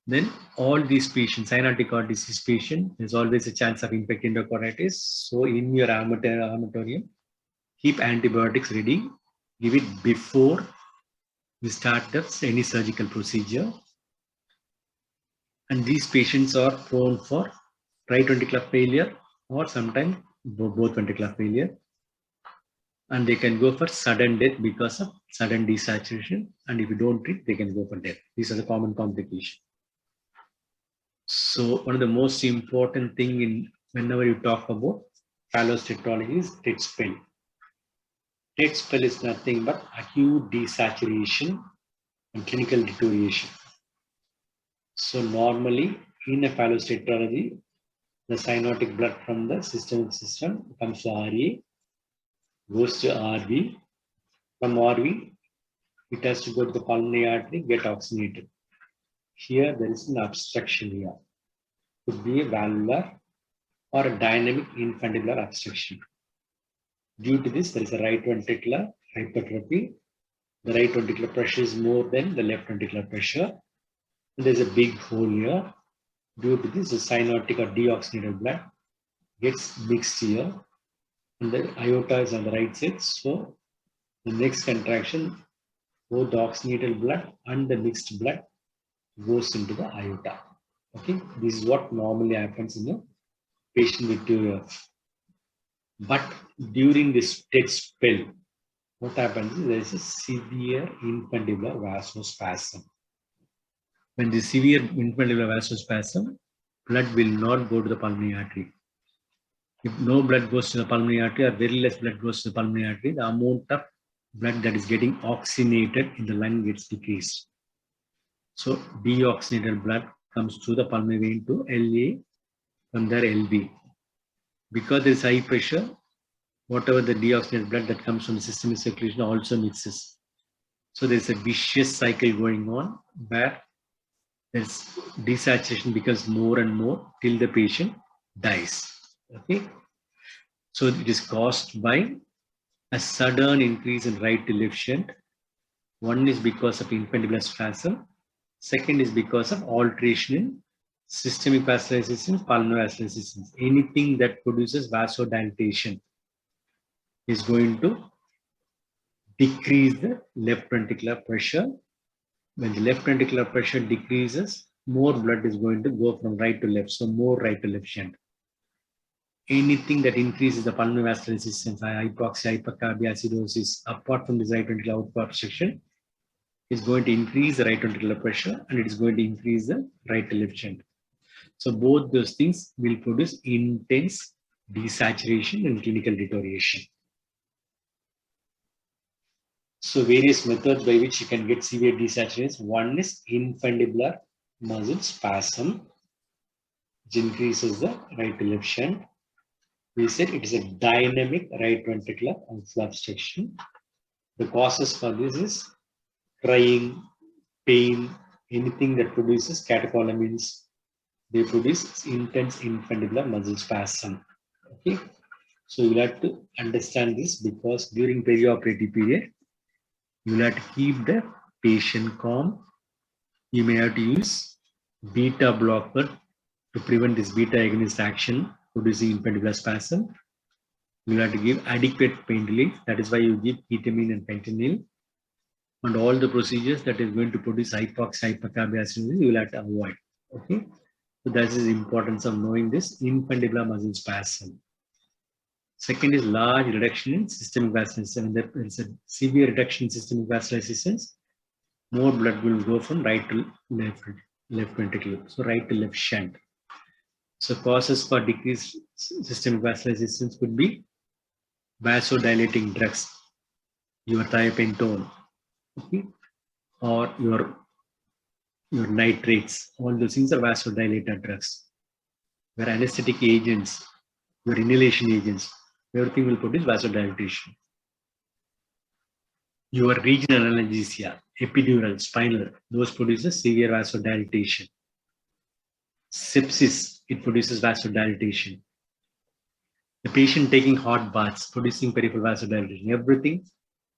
Then all these patients, cyanotic heart disease patient, there's always a chance of infected endocarditis. So in your armatorium, keep antibiotics ready. Give it before we start any surgical procedure. And these patients are prone for right ventricular failure or sometimes both ventricular failure. And they can go for sudden death because of sudden desaturation. And if you don't treat, they can go for death. These are the common complications. So one of the most important thing in whenever you talk about Phallostetology is TET spell. TET spell is nothing but acute desaturation and clinical deterioration. So normally in a Phallostetology, the cyanotic blood from the systemic system comes to RA, goes to RV. From RV, it has to go to the pulmonary artery, get oxygenated. Here there is an obstruction here. Could be a valvular or a dynamic infundibular obstruction. Due to this, there is a right ventricular hypertrophy. The right ventricular pressure is more than the left ventricular pressure. And there is a big hole here. Due to this, the cyanotic or deoxygenated blood gets mixed here. And the aorta is on the right side. So the next contraction, both the oxygenated blood and the mixed blood goes into the aorta. Okay, this is what normally happens in a patient with TOF. But during this TET spell, what happens is there is a severe infundibular vasospasm. When the severe infundibular vasospasm, blood will not go to the pulmonary artery. If no blood goes to the pulmonary artery or very less blood goes to the pulmonary artery, the amount of blood that is getting oxygenated in the lung gets decreased. So deoxygenated blood comes through the pulmonary vein to LA, from there LV. Because there is high pressure, whatever the deoxygenated blood that comes from the systemic circulation also mixes. So there's a vicious cycle going on where there's desaturation becomes more and more till the patient dies. Okay. So it is caused by a sudden increase in right to left shunt. One is because of infundibular spasm. Second is because of alteration in systemic vascular resistance, pulmonary vascular resistance. Anything that produces vasodilatation is going to decrease the left ventricular pressure. When the left ventricular pressure decreases, more blood is going to go from right to left. So more right to left shunt. Anything that increases the pulmonary vascular resistance, hypoxia, hypercarbia, acidosis, apart from this right ventricular outflow obstruction, is going to increase the right ventricular pressure and it is going to increase the right to left shunt. So both those things will produce intense desaturation and clinical deterioration. So various methods by which you can get severe desaturation. One is infundibular muscle spasm, which increases the right to left shunt. We said it is a dynamic right ventricular outflow obstruction. The causes for this is crying, pain, anything that produces catecholamines. They produce intense infundibular muscle spasm. Okay, so you have to understand this because during perioperative period, you will have to keep the patient calm. You may have to use beta blocker to prevent this beta agonist action producing infundibular spasm. You will have to give adequate pain relief. That is why you give ketamine and fentanyl. And all the procedures that is going to produce hypoxia, hypercarbia, you will have to avoid. Okay, so that is the importance of knowing this infundibular muscle spasm. Second is large reduction in systemic vascular resistance. When there is a severe reduction in systemic vascular resistance, more blood will go from right to left ventricle. So right to left shunt. So causes for decreased systemic vascular resistance could be vasodilating drugs, your thiopentone, okay, or your your nitrates, all those things are vasodilator drugs. Where anesthetic agents, your inhalation agents, everything will produce vasodilatation. Your regional analgesia, epidural, spinal, those produces severe vasodilatation. Sepsis, it produces vasodilatation. The patient taking hot baths, producing peripheral vasodilatation. Everything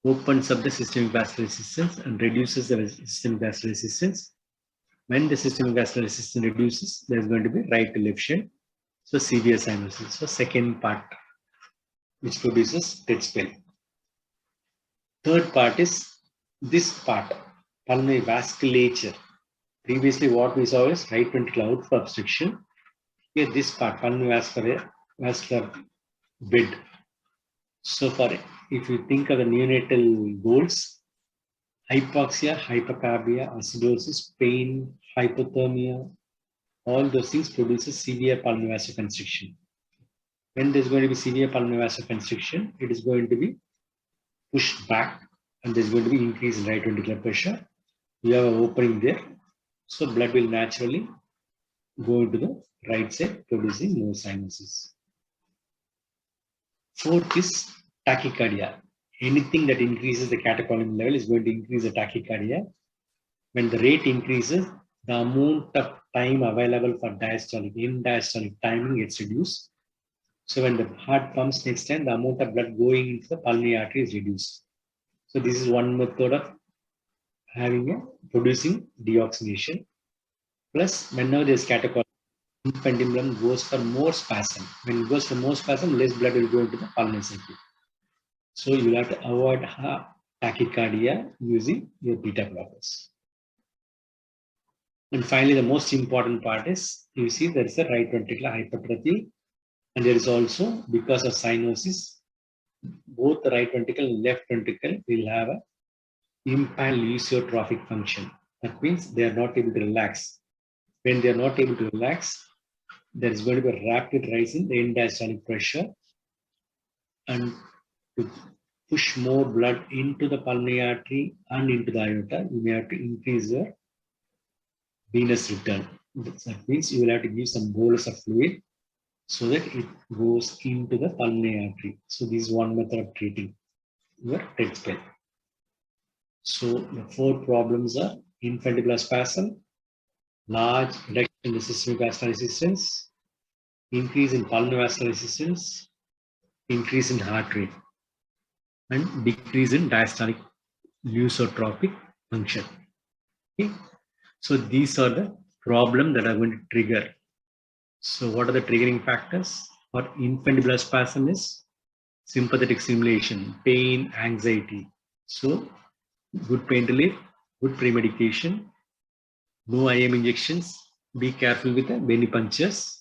opens up the systemic vascular resistance and reduces the systemic vascular resistance. When the systemic vascular resistance reduces, there's going to be right to left shunt. So severe cyanosis. So second part, which produces dead spell. Third part is this part, pulmonary vasculature. Previously, what we saw is right ventricular outflow obstruction. Here, this part, pulmonary vascular bed. So far, if you think of the neonatal goals, hypoxia, hypercarbia, acidosis, pain, hypothermia, all those things produces severe pulmonary vasoconstriction. When there's going to be severe pulmonary vasoconstriction, it is going to be pushed back and there's going to be increase in right ventricular pressure. You have an opening there, so blood will naturally go into the right side, producing more cyanosis. Fourth is tachycardia. Anything that increases the catecholamine level is going to increase the tachycardia. When the rate increases, the amount of time available for diastolic, in diastolic timing gets reduced. So when the heart pumps next time, the amount of blood going into the pulmonary artery is reduced. So this is one method of producing deoxygenation. Plus, whenever there is catecholamine, infundibulum goes for more spasm. When it goes for more spasm, less blood will go into the pulmonary circuit. So you will have to avoid tachycardia using your beta blockers. And finally, the most important part is, you see there is a right ventricular hypertrophy, and there is also, because of cyanosis, both the right ventricle and left ventricle will have a impaired leucotrophic function. That means they are not able to relax. When they are not able to relax, there is going to be a rapid rise in the end diastolic pressure, and to push more blood into the pulmonary artery and into the aorta, you may have to increase your venous return. That means you will have to give some bolus of fluid so that it goes into the pulmonary artery. So this is one method of treating your dead spell. So the four problems are infundibular spasm, large reduction in the systemic vascular resistance, increase in pulmonary vascular resistance, increase in heart rate, and decrease in diastolic leucotropic function. Okay. So these are the problems that are going to trigger. So what are the triggering factors? For infundibular spasm is sympathetic stimulation, pain, anxiety. So good pain relief, good pre-medication, no IM injections, be careful with the venipunctures,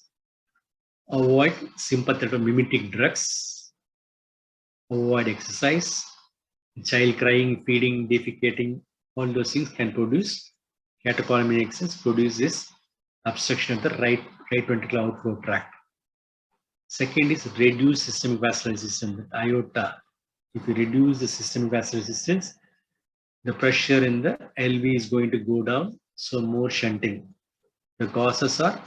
avoid sympathetic mimetic drugs, avoid exercise, child crying, feeding, defecating, all those things can produce catecholamine excess, produces obstruction of the right ventricular outflow tract. Second is reduce systemic vascular resistance, the aorta. If you reduce the systemic vascular resistance, the pressure in the LV is going to go down, so more shunting. The causes are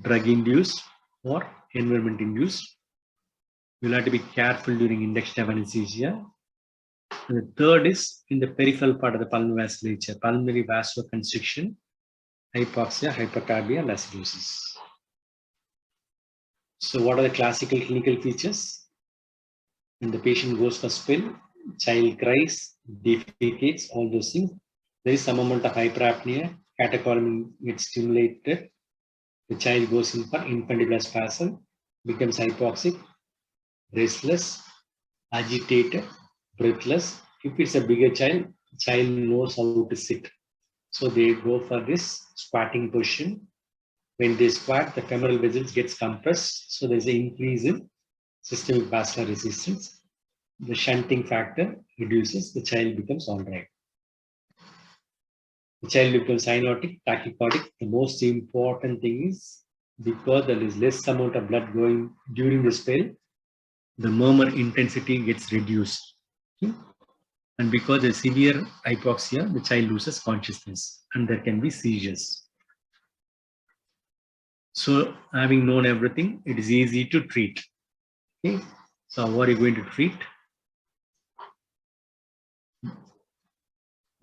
drug-induced or environment-induced. You'll have to be careful during induction of anesthesia. And the third is in the peripheral part of the pulmonary vasculature, pulmonary vasoconstriction, hypoxia, hypercarbia, and acidosis. So what are the classical clinical features? When the patient goes for spill, child cries, defecates, all those things, there is some amount of hyperapnea, catecholamine gets stimulated, the child goes in for infundibular spasm, becomes hypoxic, restless, agitated, breathless. If it's a bigger child knows how to sit. So they go for this squatting position. When they squat, the femoral vessels gets compressed. So there's an increase in systemic vascular resistance. The shunting factor reduces, the child becomes all right. The child becomes cyanotic, tachycardic. The most important thing is, because there is less amount of blood going during the spell, the murmur intensity gets reduced. Okay? And because there's severe hypoxia, the child loses consciousness. and there can be seizures. So having known everything, it is easy to treat. Okay, so how are you going to treat?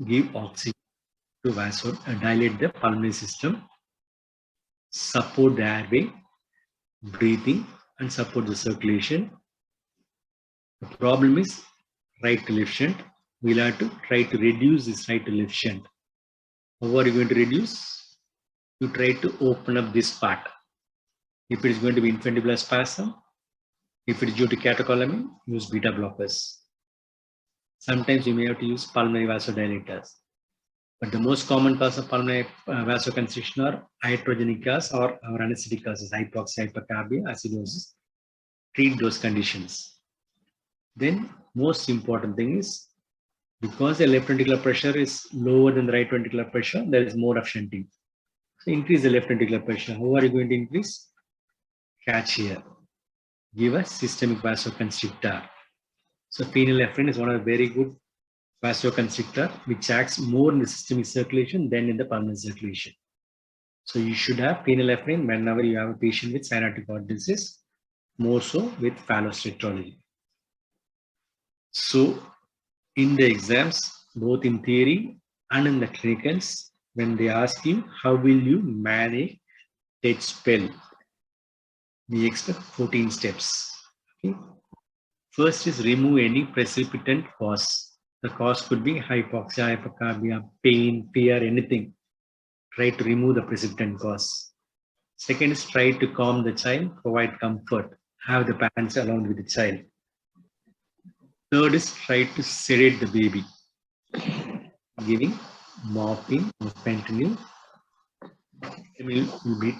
Give oxygen to dilate the pulmonary system, support the airway, breathing, and support the circulation. The problem is right to left shunt. We'll have to try to reduce this right to left shunt. How are you going to reduce? You try to open up this part. If it is going to be infundibular spasm, if it is due to catecholamine, use beta blockers. Sometimes you may have to use pulmonary vasodilators. But the most common cause of pulmonary vasoconstriction are iatrogenic cause or anesthetic causes, hypoxia, hypercarbia, acidosis. Treat those conditions. Then most important thing is, because the left ventricular pressure is lower than the right ventricular pressure, there is more of shunting. So increase the left ventricular pressure. How are you going to increase? Catch here. Give a systemic vasoconstrictor. So phenylephrine is one of the very good vasoconstrictor which acts more in the systemic circulation than in the pulmonary circulation. So you should have phenylephrine whenever you have a patient with cyanotic heart disease, more so with Phallostetology. So in the exams, both in theory and in the clinicals, when they ask you how will you manage TED spell, we expect 14 steps. Okay. First is remove any precipitant cause. The cause could be hypoxia, hypercarbia, pain, fear, anything. Try to remove the precipitant cause. Second is try to calm the child, provide comfort, have the parents along with the child. Third is try to sedate the baby, giving morphine or fentanyl. It will be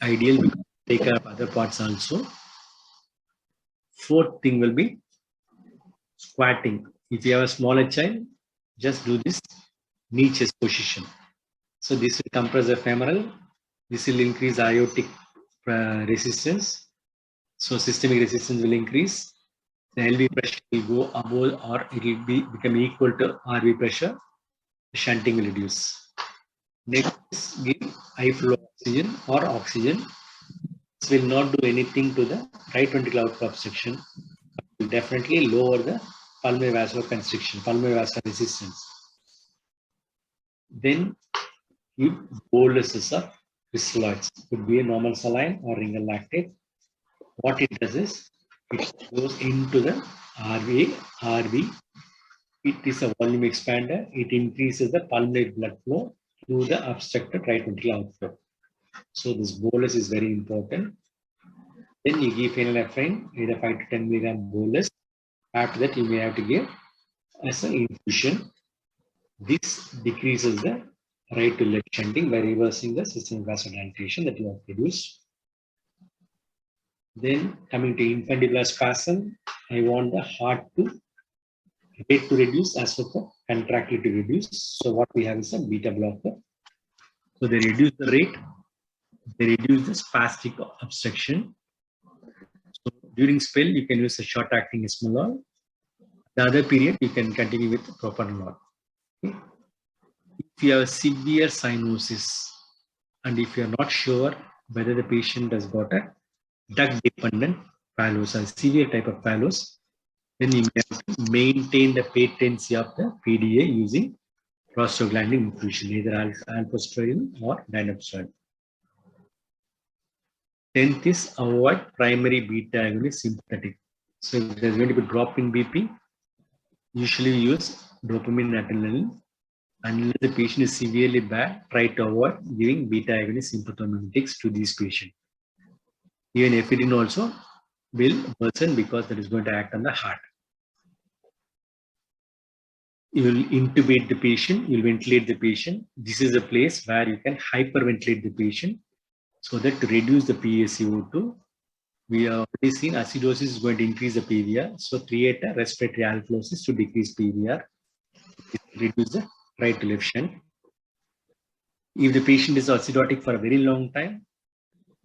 ideal because take care of other parts also. Fourth thing will be squatting. If you have a smaller child, just do this knee chest position. So this will compress the femoral. This will increase aortic resistance. So systemic resistance will increase. The LV pressure will go above or it will become equal to RV pressure. Shunting will reduce. Next is give high flow oxygen or oxygen. This will not do anything to the right ventricular outflow obstruction. It will definitely lower the pulmonary vasoconstriction, pulmonary vascular resistance. Then give boluses of crystalloids. Could be a normal saline or ringer lactate. What it does is it goes into the RV. It is a volume expander. It increases the pulmonary blood flow through the obstructed right ventricular outflow. So this bolus is very important. Then you give phenylephrine, either 5 to 10 milligram bolus. After that, you may have to give as an infusion. This decreases the right to left shunting by reversing the systemic vasodilatation that you have produced. Then coming to infundibular spasm, I want the heart to rate to reduce as well as contractility to reduce. So what we have is a beta blocker. So they reduce the rate, they reduce the spastic obstruction. So during spell, you can use a short-acting esmolol. The other period, you can continue with propranolol. Okay. If you have a severe cyanosis, and if you are not sure whether the patient has got a duct-dependent Fallot, a severe type of Fallot, then you may have to maintain the patency of the PDA using prostaglandin infusion, either aldosterone or dinorpidine. 10th is avoid primary beta agonist sympathetic. So if there's going to be a drop in BP, usually use dopamine adrenaline. Unless the patient is severely bad, try to avoid giving beta agonist sympathomimetics to these patients. Even ephedrine also will worsen because that is going to act on the heart. You will intubate the patient, you will ventilate the patient. This is a place where you can hyperventilate the patient so that to reduce the PaCO2. We have already seen acidosis is going to increase the PVR. So create a respiratory alkalosis to decrease PVR, reduce the right to left shunt. If the patient is acidotic for a very long time,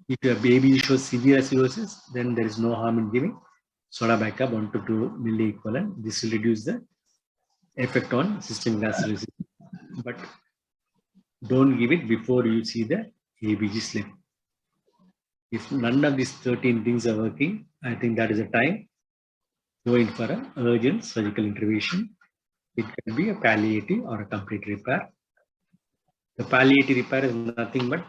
if your baby shows severe acidosis, then there is no harm in giving soda bicarbonate 1 to 2 milliequivalent. This will reduce the effect on systemic vascular resistance. But Don't give it before you see the ABG slip. If none of these 13 things are working, I think that is a time go in for an urgent surgical intervention. It can be a palliative or a complete repair. The palliative repair is nothing but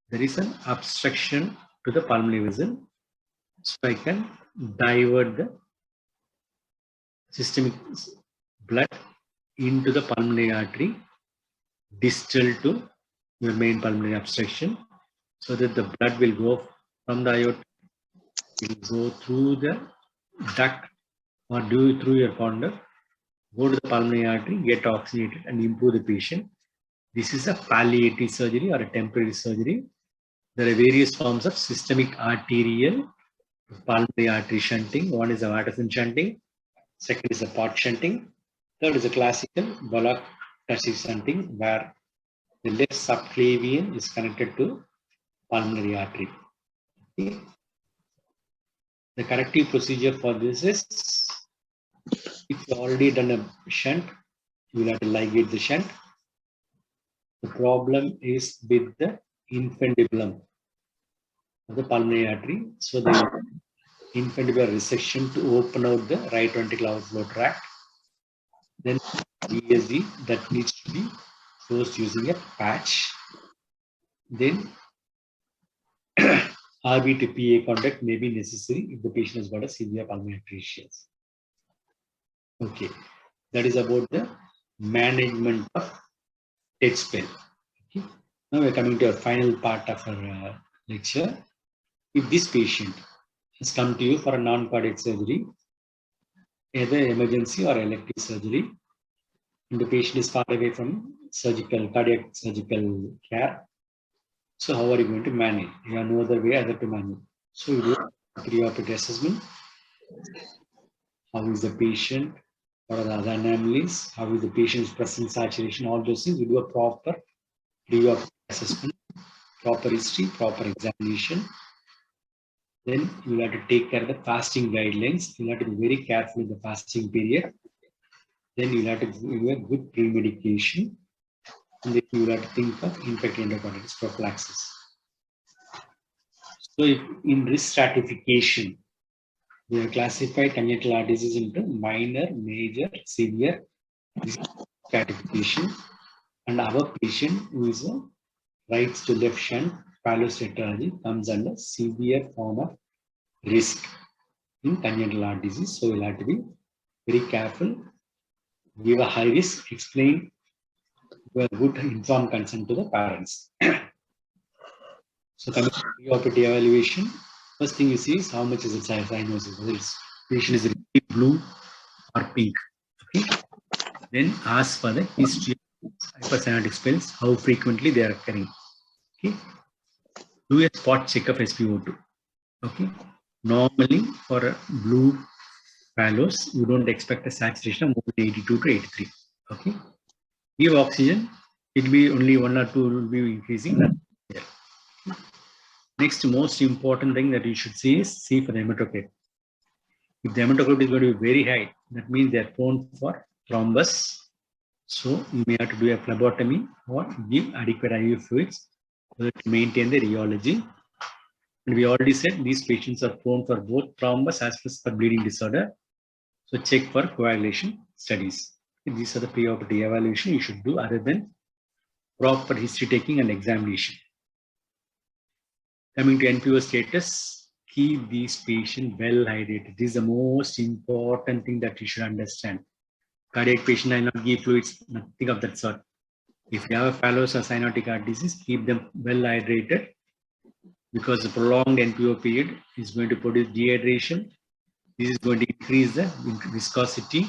there is an obstruction to the pulmonary vessel. So I can divert the systemic blood into the pulmonary artery distal to your main pulmonary obstruction, so that the blood will go from the aorta, will go through the duct or do through your conduct, go to the pulmonary artery, get oxygenated and improve the patient. This is a palliative surgery or a temporary surgery. There are various forms of systemic arterial pulmonary artery shunting. One is a Watterson shunting, second is a pot shunting, third is a classical Bullock shunting, where the left subclavian is connected to pulmonary artery. Okay. The corrective procedure for this is, if you already done a shunt, you will have to ligate the shunt. The problem is with the infundibulum of the pulmonary artery. So the infundibular resection to open out the right ventricular outflow tract. Then VSD that needs to be closed using a patch. Then RB to PA contact may be necessary if the patient has got a severe pulmonary atresia. Okay, that is about the management of TED spell. Okay. Now we are coming to our final part of our lecture. If this patient has come to you for a non-cardiac surgery, either emergency or elective surgery, and the patient is far away from cardiac surgical care, so how are you going to manage? You have no other way other to manage. So you do a preoperative assessment. How is the patient? What are the other anomalies? How is the patient's present saturation? All those things. We do a proper preoperative assessment, proper history, proper examination. Then you have to take care of the fasting guidelines. You have to be very careful in the fasting period. Then you have to do a good pre-medication. And then you have to think of infected endocarditis prophylaxis. So if in risk stratification, we have classified congenital heart disease into minor, major, severe risk stratification. And our patient who is a right to left shunt Phallostetology comes under severe form of risk in congenital heart disease. So we'll have to be very careful, give a high risk, explain with good informed consent to the parents. So coming to preoperative evaluation, first thing you see is how much is its cyanosis, whether its patient is really blue or pink. Okay. Then ask for the history of hypercyanotic spells, how frequently they are occurring. Okay. Do a spot check of SpO2. Okay. Normally for a blue Fallows, you don't expect a saturation of more than 82 to 83. Okay. Give oxygen, it will be only 1 or 2 will be increasing. Next, most important thing that you should see is see for the hematocrit. If the hematocrit is going to be very high, that means they are prone for thrombus. So you may have to do a phlebotomy or give adequate IV fluids to maintain the rheology. And we already said these patients are prone for both thrombus as well as for bleeding disorder. So check for coagulation studies. These are the preoperative evaluation you should do other than proper history taking and examination. Coming to NPO status, keep these patients well hydrated. This is the most important thing that you should understand. Cardiac patient, I not give fluids, nothing of that sort. If you have a Fallot or cyanotic heart disease, keep them well hydrated, because the prolonged NPO period is going to produce dehydration. This is going to increase the viscosity,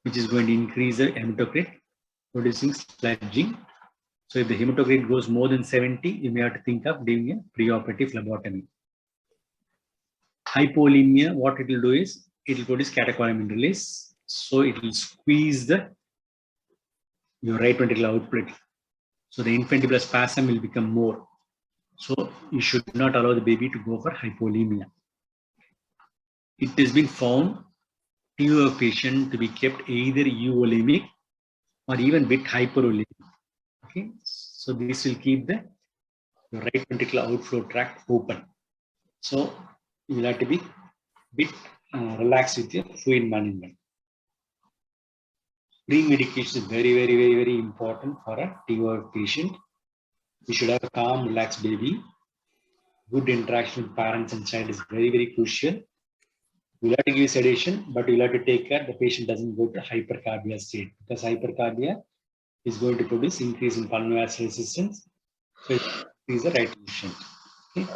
which is going to increase the hematocrit, producing sludging. So if the hematocrit goes more than 70, you may have to think of doing a preoperative phlebotomy. Hypolemia, what it will do is, it will produce catecholamine release. So it will squeeze your right ventricular output. So the infundibular spasm will become more. So you should not allow the baby to go for hypolemia. It has been found to a patient to be kept either euvolemic or even bit hypervolemic. Okay, So this will keep the right ventricular outflow tract open. So you will have to be bit relaxed with your fluid management. Pre-medication is very important for a TOF patient. We should have a calm, relaxed baby. Good interaction with parents and child is very crucial. You'll have to give sedation, but you'll have to take care the patient doesn't go to hypercarbia state, because hypercarbia is going to produce increase in pulmonary resistance. So it is the right decision. Okay.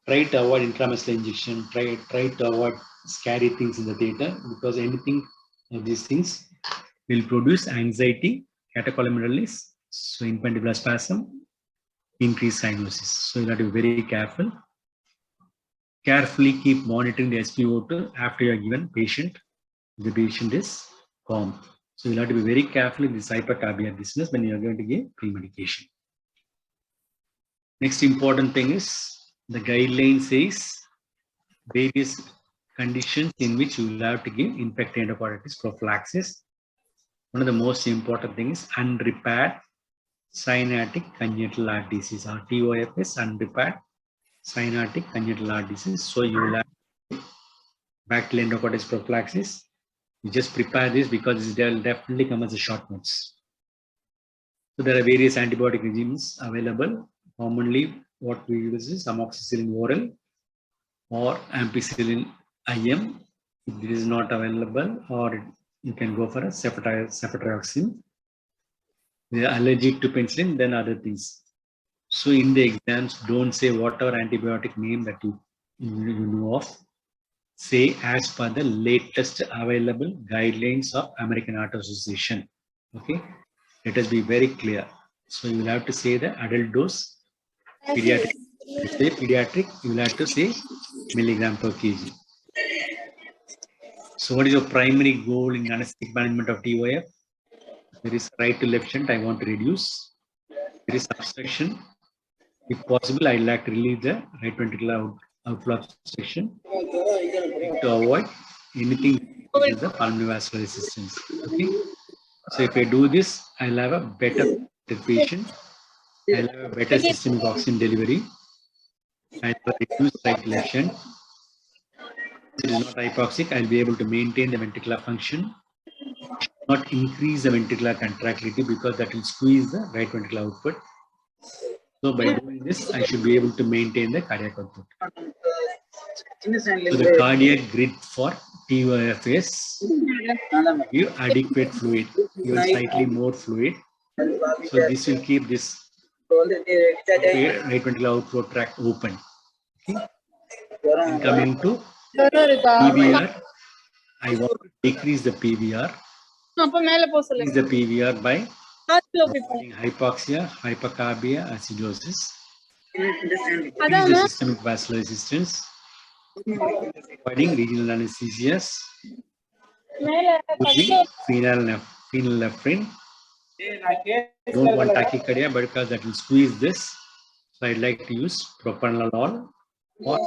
Try to avoid intramuscular injection. Try to avoid scary things in the theater, because anything of these things will produce anxiety, catecholamineralisis, so infundibulous spasm, increased cyanosis. So you have to be very careful. Carefully keep monitoring the SpO2 after you are given patient. The patient is calm. So you have to be very careful in this hypercarbia business when you are going to give pre-medication. Next important thing is the guideline says various conditions in which you will have to give infected endocarditis prophylaxis. One of the most important things is unrepaired cyanotic congenital heart disease, or TOF is unrepaired cyanotic congenital heart disease. So you will have bacterial endocarditis prophylaxis. You just prepare this because they will definitely come as a short notes. So there are various antibiotic regimes available. Commonly, what we use is amoxicillin oral or ampicillin IM. If it is not available, or you can go for a ceftriaxone. They are allergic to penicillin, then other things. So in the exams, don't say whatever antibiotic name that you know of. Say as per the latest available guidelines of American Heart Association. Okay, let us be very clear. So you will have to say the adult dose. Pediatric, say pediatric, you will have to say milligram per kg. So what is your primary goal in anesthetic management of TOF? There is right to left shunt I want to reduce. There is obstruction. If possible, I'd like to relieve the right ventricular outflow obstruction to avoid anything with the pulmonary vascular resistance. Okay. So if I do this, I'll have a better patient. I'll have a better systemic oxygen delivery. I'll have a reduced right left shunt. If it is not hypoxic, I'll be able to maintain the ventricular function. Not increase the ventricular contractility, because that will squeeze the right ventricular output. So by doing this, I should be able to maintain the cardiac output. So the cardiac grid for TOF is give adequate fluid, give slightly more fluid. So this will keep this right ventricular outflow tract open. Okay. And coming to PVR, I want to decrease the PVR. Decrease the PVR by avoiding hypoxia, hypercarbia, acidosis. Increase the systemic vascular resistance. Avoiding regional anesthesias. Using phenylephrine. Don't want tachycardia, but because that will squeeze this. So I'd like to use propranolol or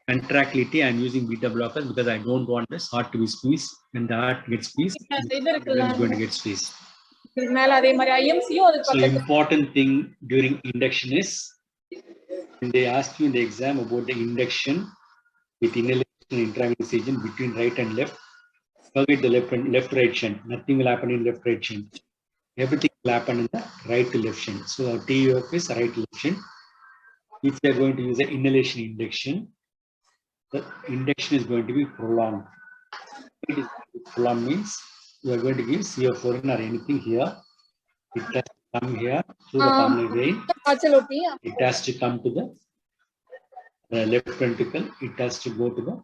contractility. I'm using beta blockers because I don't want this heart to be squeezed. When the heart gets squeezed, it's going to get squeezed. So important thing during induction is, when they ask you in the exam about the induction with inhalation and intravenous agent between right and left, forget the left right shunt. Nothing will happen in left right shunt. Everything will happen in the right to left shunt. So our TOF is right to left shunt. If you are going to use the inhalation induction, the induction is going to be prolonged. It is prolonged means you are going to give CO4 or anything here. It has to come here through the pulmonary vein. It has to come to the left ventricle. It has to go to the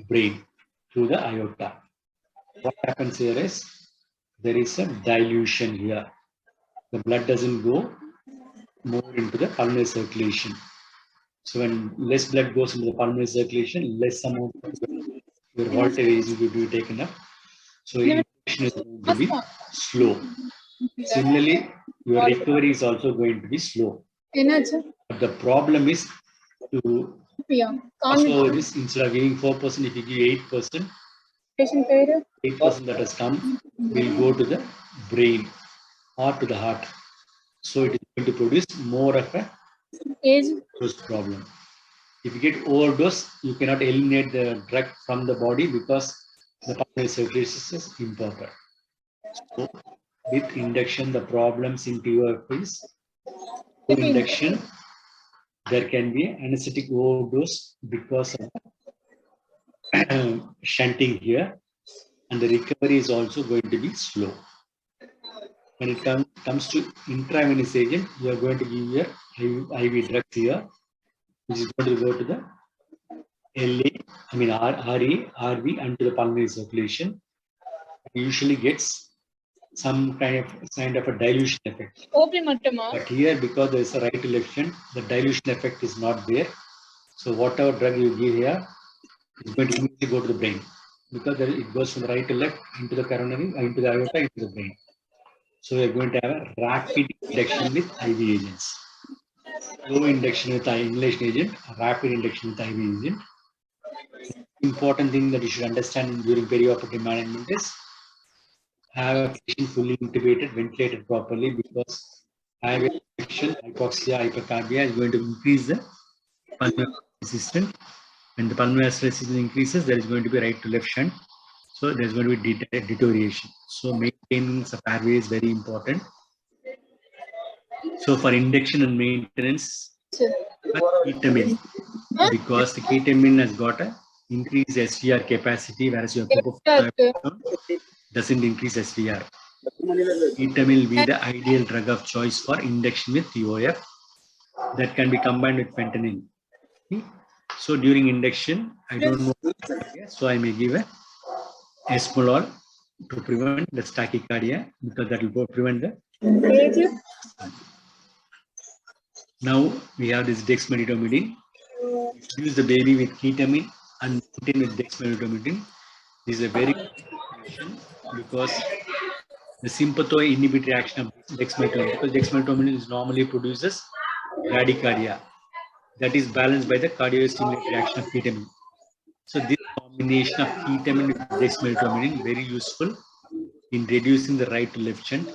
brain through the aorta. What happens here is there is a dilution here. The blood doesn't go more into the pulmonary circulation. So when less blood goes into the pulmonary circulation, less amount of your water is going to be taken up. So induction is going to be slow. Similarly, your recovery is also going to be slow. But the problem is to also this, instead of giving 4%, if you give 8%, 8% that has come will go to the brain. or to the heart. So it is going to produce more of a overdose problem. If you get overdose, you cannot eliminate the drug from the body because the pulmonary circulation is improper. So with induction, the problems in TOF is induction. There can be anesthetic overdose because of shunting here, and the recovery is also going to be slow. When it comes to intravenous agent, you are going to give your IV drugs here, which is going to go to the LA, RA, RV, and to the pulmonary circulation. It usually gets some kind of a dilution effect. But here, because there is a right to left shunt, the dilution effect is not there. So whatever drug you give here is going to immediately go to the brain, because it goes from the right to left into the coronary, into the aorta, into the brain. So we are going to have a rapid induction with IV agents. Slow induction with inhalation agent, rapid induction with IV agent. Important thing that you should understand during perioperative management is have a patient fully intubated, ventilated properly, because IV infection, hypoxia, hypercarbia is going to increase the pulmonary resistance. When the pulmonary resistance increases, there is going to be right to left shunt. So there's going to be deterioration. So maintaining the airway is very important. So for induction and maintenance, ketamine, because the ketamine has got a increased SVR capacity, whereas your doesn't increase SVR. Ketamine will be the ideal drug of choice for induction with TOF that can be combined with fentanyl. So during induction, I don't know, so I may give a esmolol to prevent the tachycardia, because that will prevent the. Now we have this dexmedetomidine. Use the baby with ketamine and maintain with dexmedetomidine. This is a very good combination, because the sympathoid inhibitory action of dexmedetomidine, because dexmedetomidine is normally produces bradycardia, that is balanced by the cardiostimulatory action of ketamine. So this combination of ketamine with dexmedetomidine very useful in reducing the right to left shunt.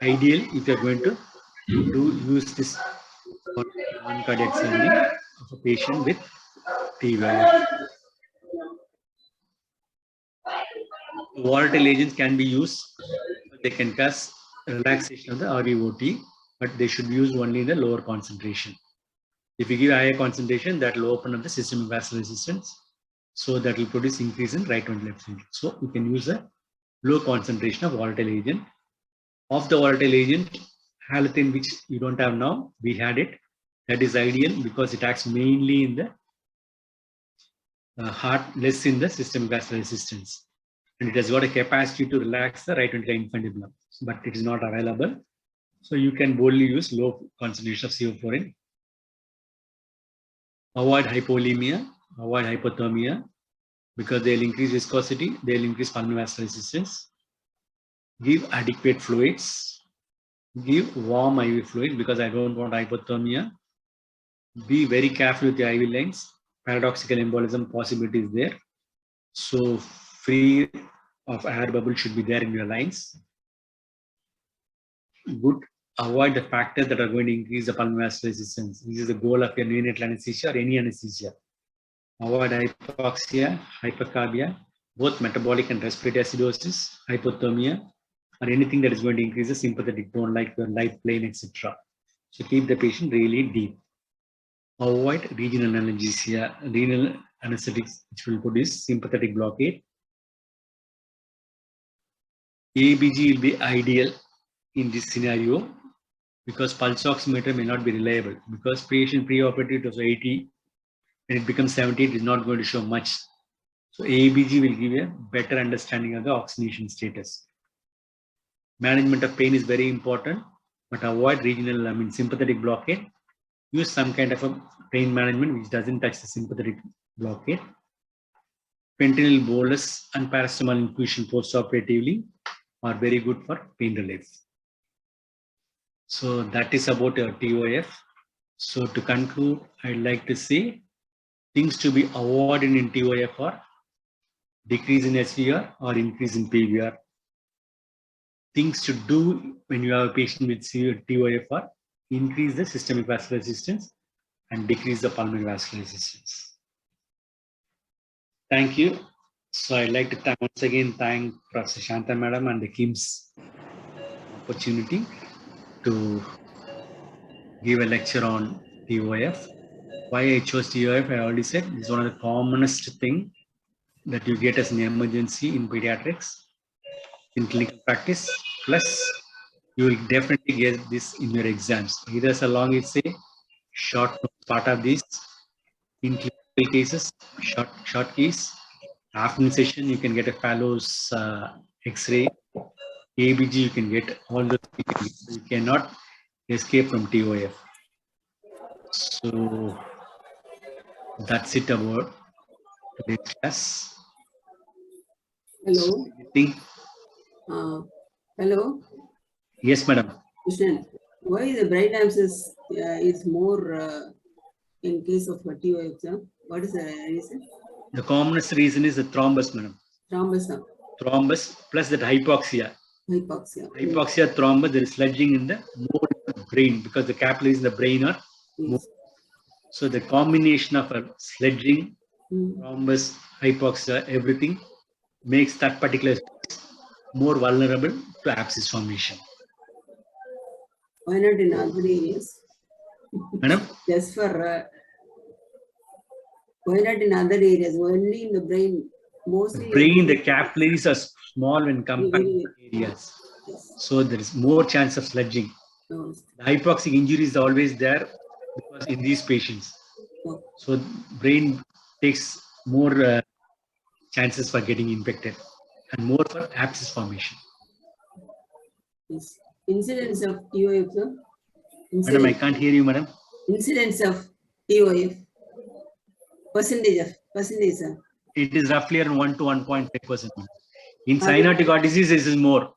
Ideal if you are going to use this for non-cardiac surgery of a patient with TOF. Volatile agents can be used. They can cause relaxation of the RVOT, but they should be used only in the lower concentration. If you give higher concentration, that will open up the systemic vascular resistance. So that will produce increase in right and left shunt. So you can use a low concentration of volatile agent. Of the volatile agent, halothane, which you don't have now, we had it. That is ideal because it acts mainly in the heart, less in the systemic vascular resistance. And it has got a capacity to relax the right ventricular infundibulum, but it is not available. So you can boldly use low concentration of sevoflurane. Avoid hypovolemia, avoid hypothermia, because they'll increase viscosity, they'll increase pulmonary vascular resistance. Give adequate fluids. Give warm IV fluid, because I don't want hypothermia. Be very careful with the IV lines. Paradoxical embolism possibility is there. So free of air bubble should be there in your lines. Good. Avoid the factors that are going to increase the pulmonary vascular resistance. This is the goal of your neonatal anesthesia or any anesthesia. Avoid hypoxia, hypercarbia, both metabolic and respiratory acidosis, hypothermia, or anything that is going to increase the sympathetic tone, like your light plane, etc. So keep the patient really deep. Avoid regional analgesia, renal anesthetics, which will produce sympathetic blockade. ABG will be ideal in this scenario, because pulse oximeter may not be reliable, because patient preoperative was 80, when it becomes 70, it is not going to show much. So ABG will give a better understanding of the oxygenation status. Management of pain is very important, but avoid regional, sympathetic blockade. Use some kind of a pain management which doesn't touch the sympathetic blockade. Fentanyl bolus and paracetamol infusion postoperatively are very good for pain relief. So that is about your TOF. So to conclude, I'd like to say things to be avoided in TOF are decrease in SVR or increase in PVR. things to do when you have a patient with severe TOF are increase the systemic vascular resistance and decrease the pulmonary vascular resistance. Thank you. So I'd like to once again thank Professor Shanta Madam and the KIMS opportunity to give a lecture on TOF. Why I chose TOF, I already said, it's one of the commonest thing that you get as an emergency in pediatrics, in clinical practice. Plus, you will definitely get this in your exams. Either so long it's a short part of this, in clinical cases, short case. Afternoon session, you can get a Fallot's X-ray. ABG, you can get all those things. You cannot escape from TOF. So that's it about today's class. Hello. Hello. Yes, madam. KRISHNAN, why the bright abscess is more in case of a TOF? What is the reason? The commonest reason is the thrombus, madam. Thrombus. Thrombus plus that hypoxia. Hypoxia, thrombus, there is sludging in the brain because the capillaries in the brain are moved. So the combination of a sludging, thrombus, hypoxia, everything makes that particular more vulnerable to abscess formation. Why not in other areas? Madam? Just for why not in other areas? Only in the brain. Mostly the brain, the capillaries are small when compared to areas. Yes. So there is more chance of sludging. The hypoxic injury is always there because in these patients. So brain takes more chances for getting infected and more for abscess formation. Yes. Incidence of TOF, sir? Madam, I can't hear you, madam. Incidence of TOF. Percentage, sir. It is roughly around 1 to 1.5%. In cyanotic heart disease, this is more.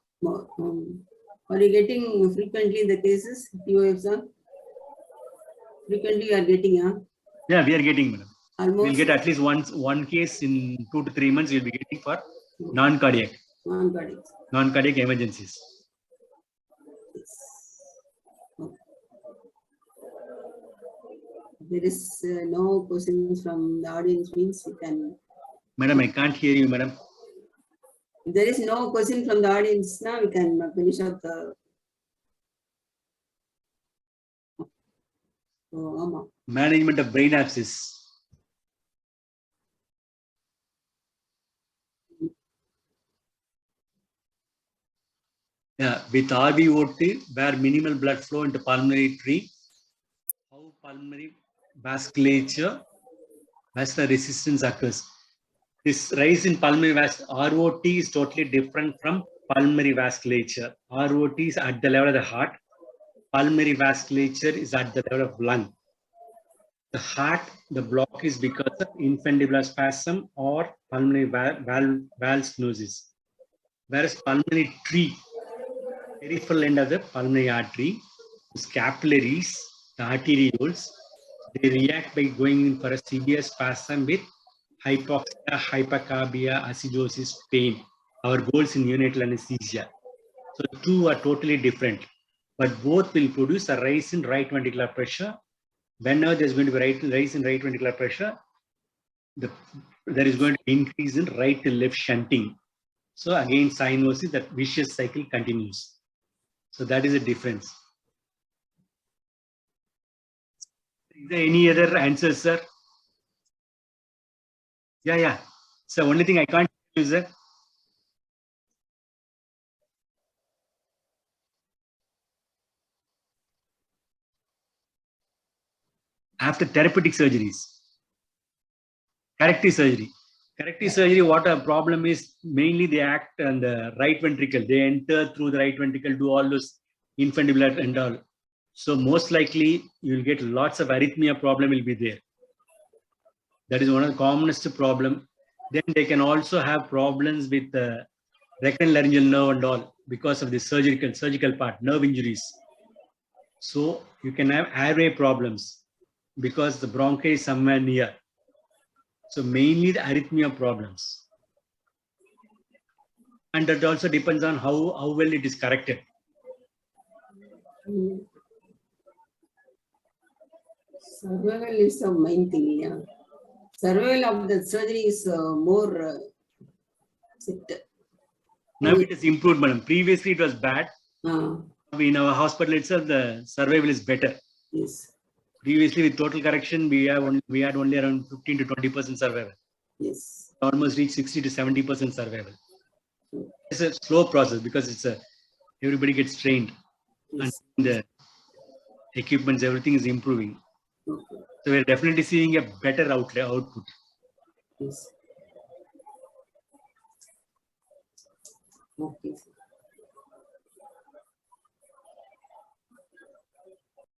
Are you getting frequently the cases, TOF, sir? Frequently you are getting, huh? Yeah, we are getting, madam. Almost. We'll get at least one case in 2 to 3 months. You'll be getting for non-cardiac. Non-cardiac emergencies. There is no questions from the audience, means you can. Madam, I can't hear you, madam. If there is no question from the audience, now we can finish up the. Management of brain abscess. Yeah, with RBOT, where minimal blood flow into pulmonary tree, how pulmonary vascular resistance occurs. This rise in pulmonary ROT is totally different from pulmonary vasculature. ROT is at the level of the heart. Pulmonary vasculature is at the level of lung. The heart, the block is because of infundibular spasm or pulmonary valve stenosis. Whereas pulmonary tree, peripheral end of the pulmonary artery, those capillaries, the arterioles, they react by going in for a severe spasm with hypoxia, hypercarbia, acidosis, pain. Our goals in neonatal anesthesia. So two are totally different, but both will produce a rise in right ventricular pressure. Whenever there's going to be rise in right ventricular pressure, there is going to be increase in right to left shunting. So again, cyanosis, that vicious cycle continues. So that is a difference. Is there any other answers, sir? Yeah. So only thing I can't use, sir. After therapeutic surgeries, corrective surgery. Corrective surgery, what a problem is, mainly they act on the right ventricle. They enter through the right ventricle, do all those infundibular and all. So most likely you will get lots of arrhythmia problem will be there. That is one of the commonest problem. Then they can also have problems with the rectal laryngeal nerve and all because of the surgical part, nerve injuries. So you can have airway problems because the bronchi is somewhere near. So mainly the arrhythmia problems. And that also depends on how well it is corrected. Survival is the main thing, yeah. Survival of the surgery is more Now it is improved, madam. Previously it was bad. In our hospital itself, the survival is better. Yes. Previously, with total correction, we had only around 15 to 20% survival. Yes. Almost reached 60 to 70% survival. It's a slow process because everybody gets trained, yes. And the equipments, everything is improving. Okay. So we're definitely seeing a better output. Yes. Okay.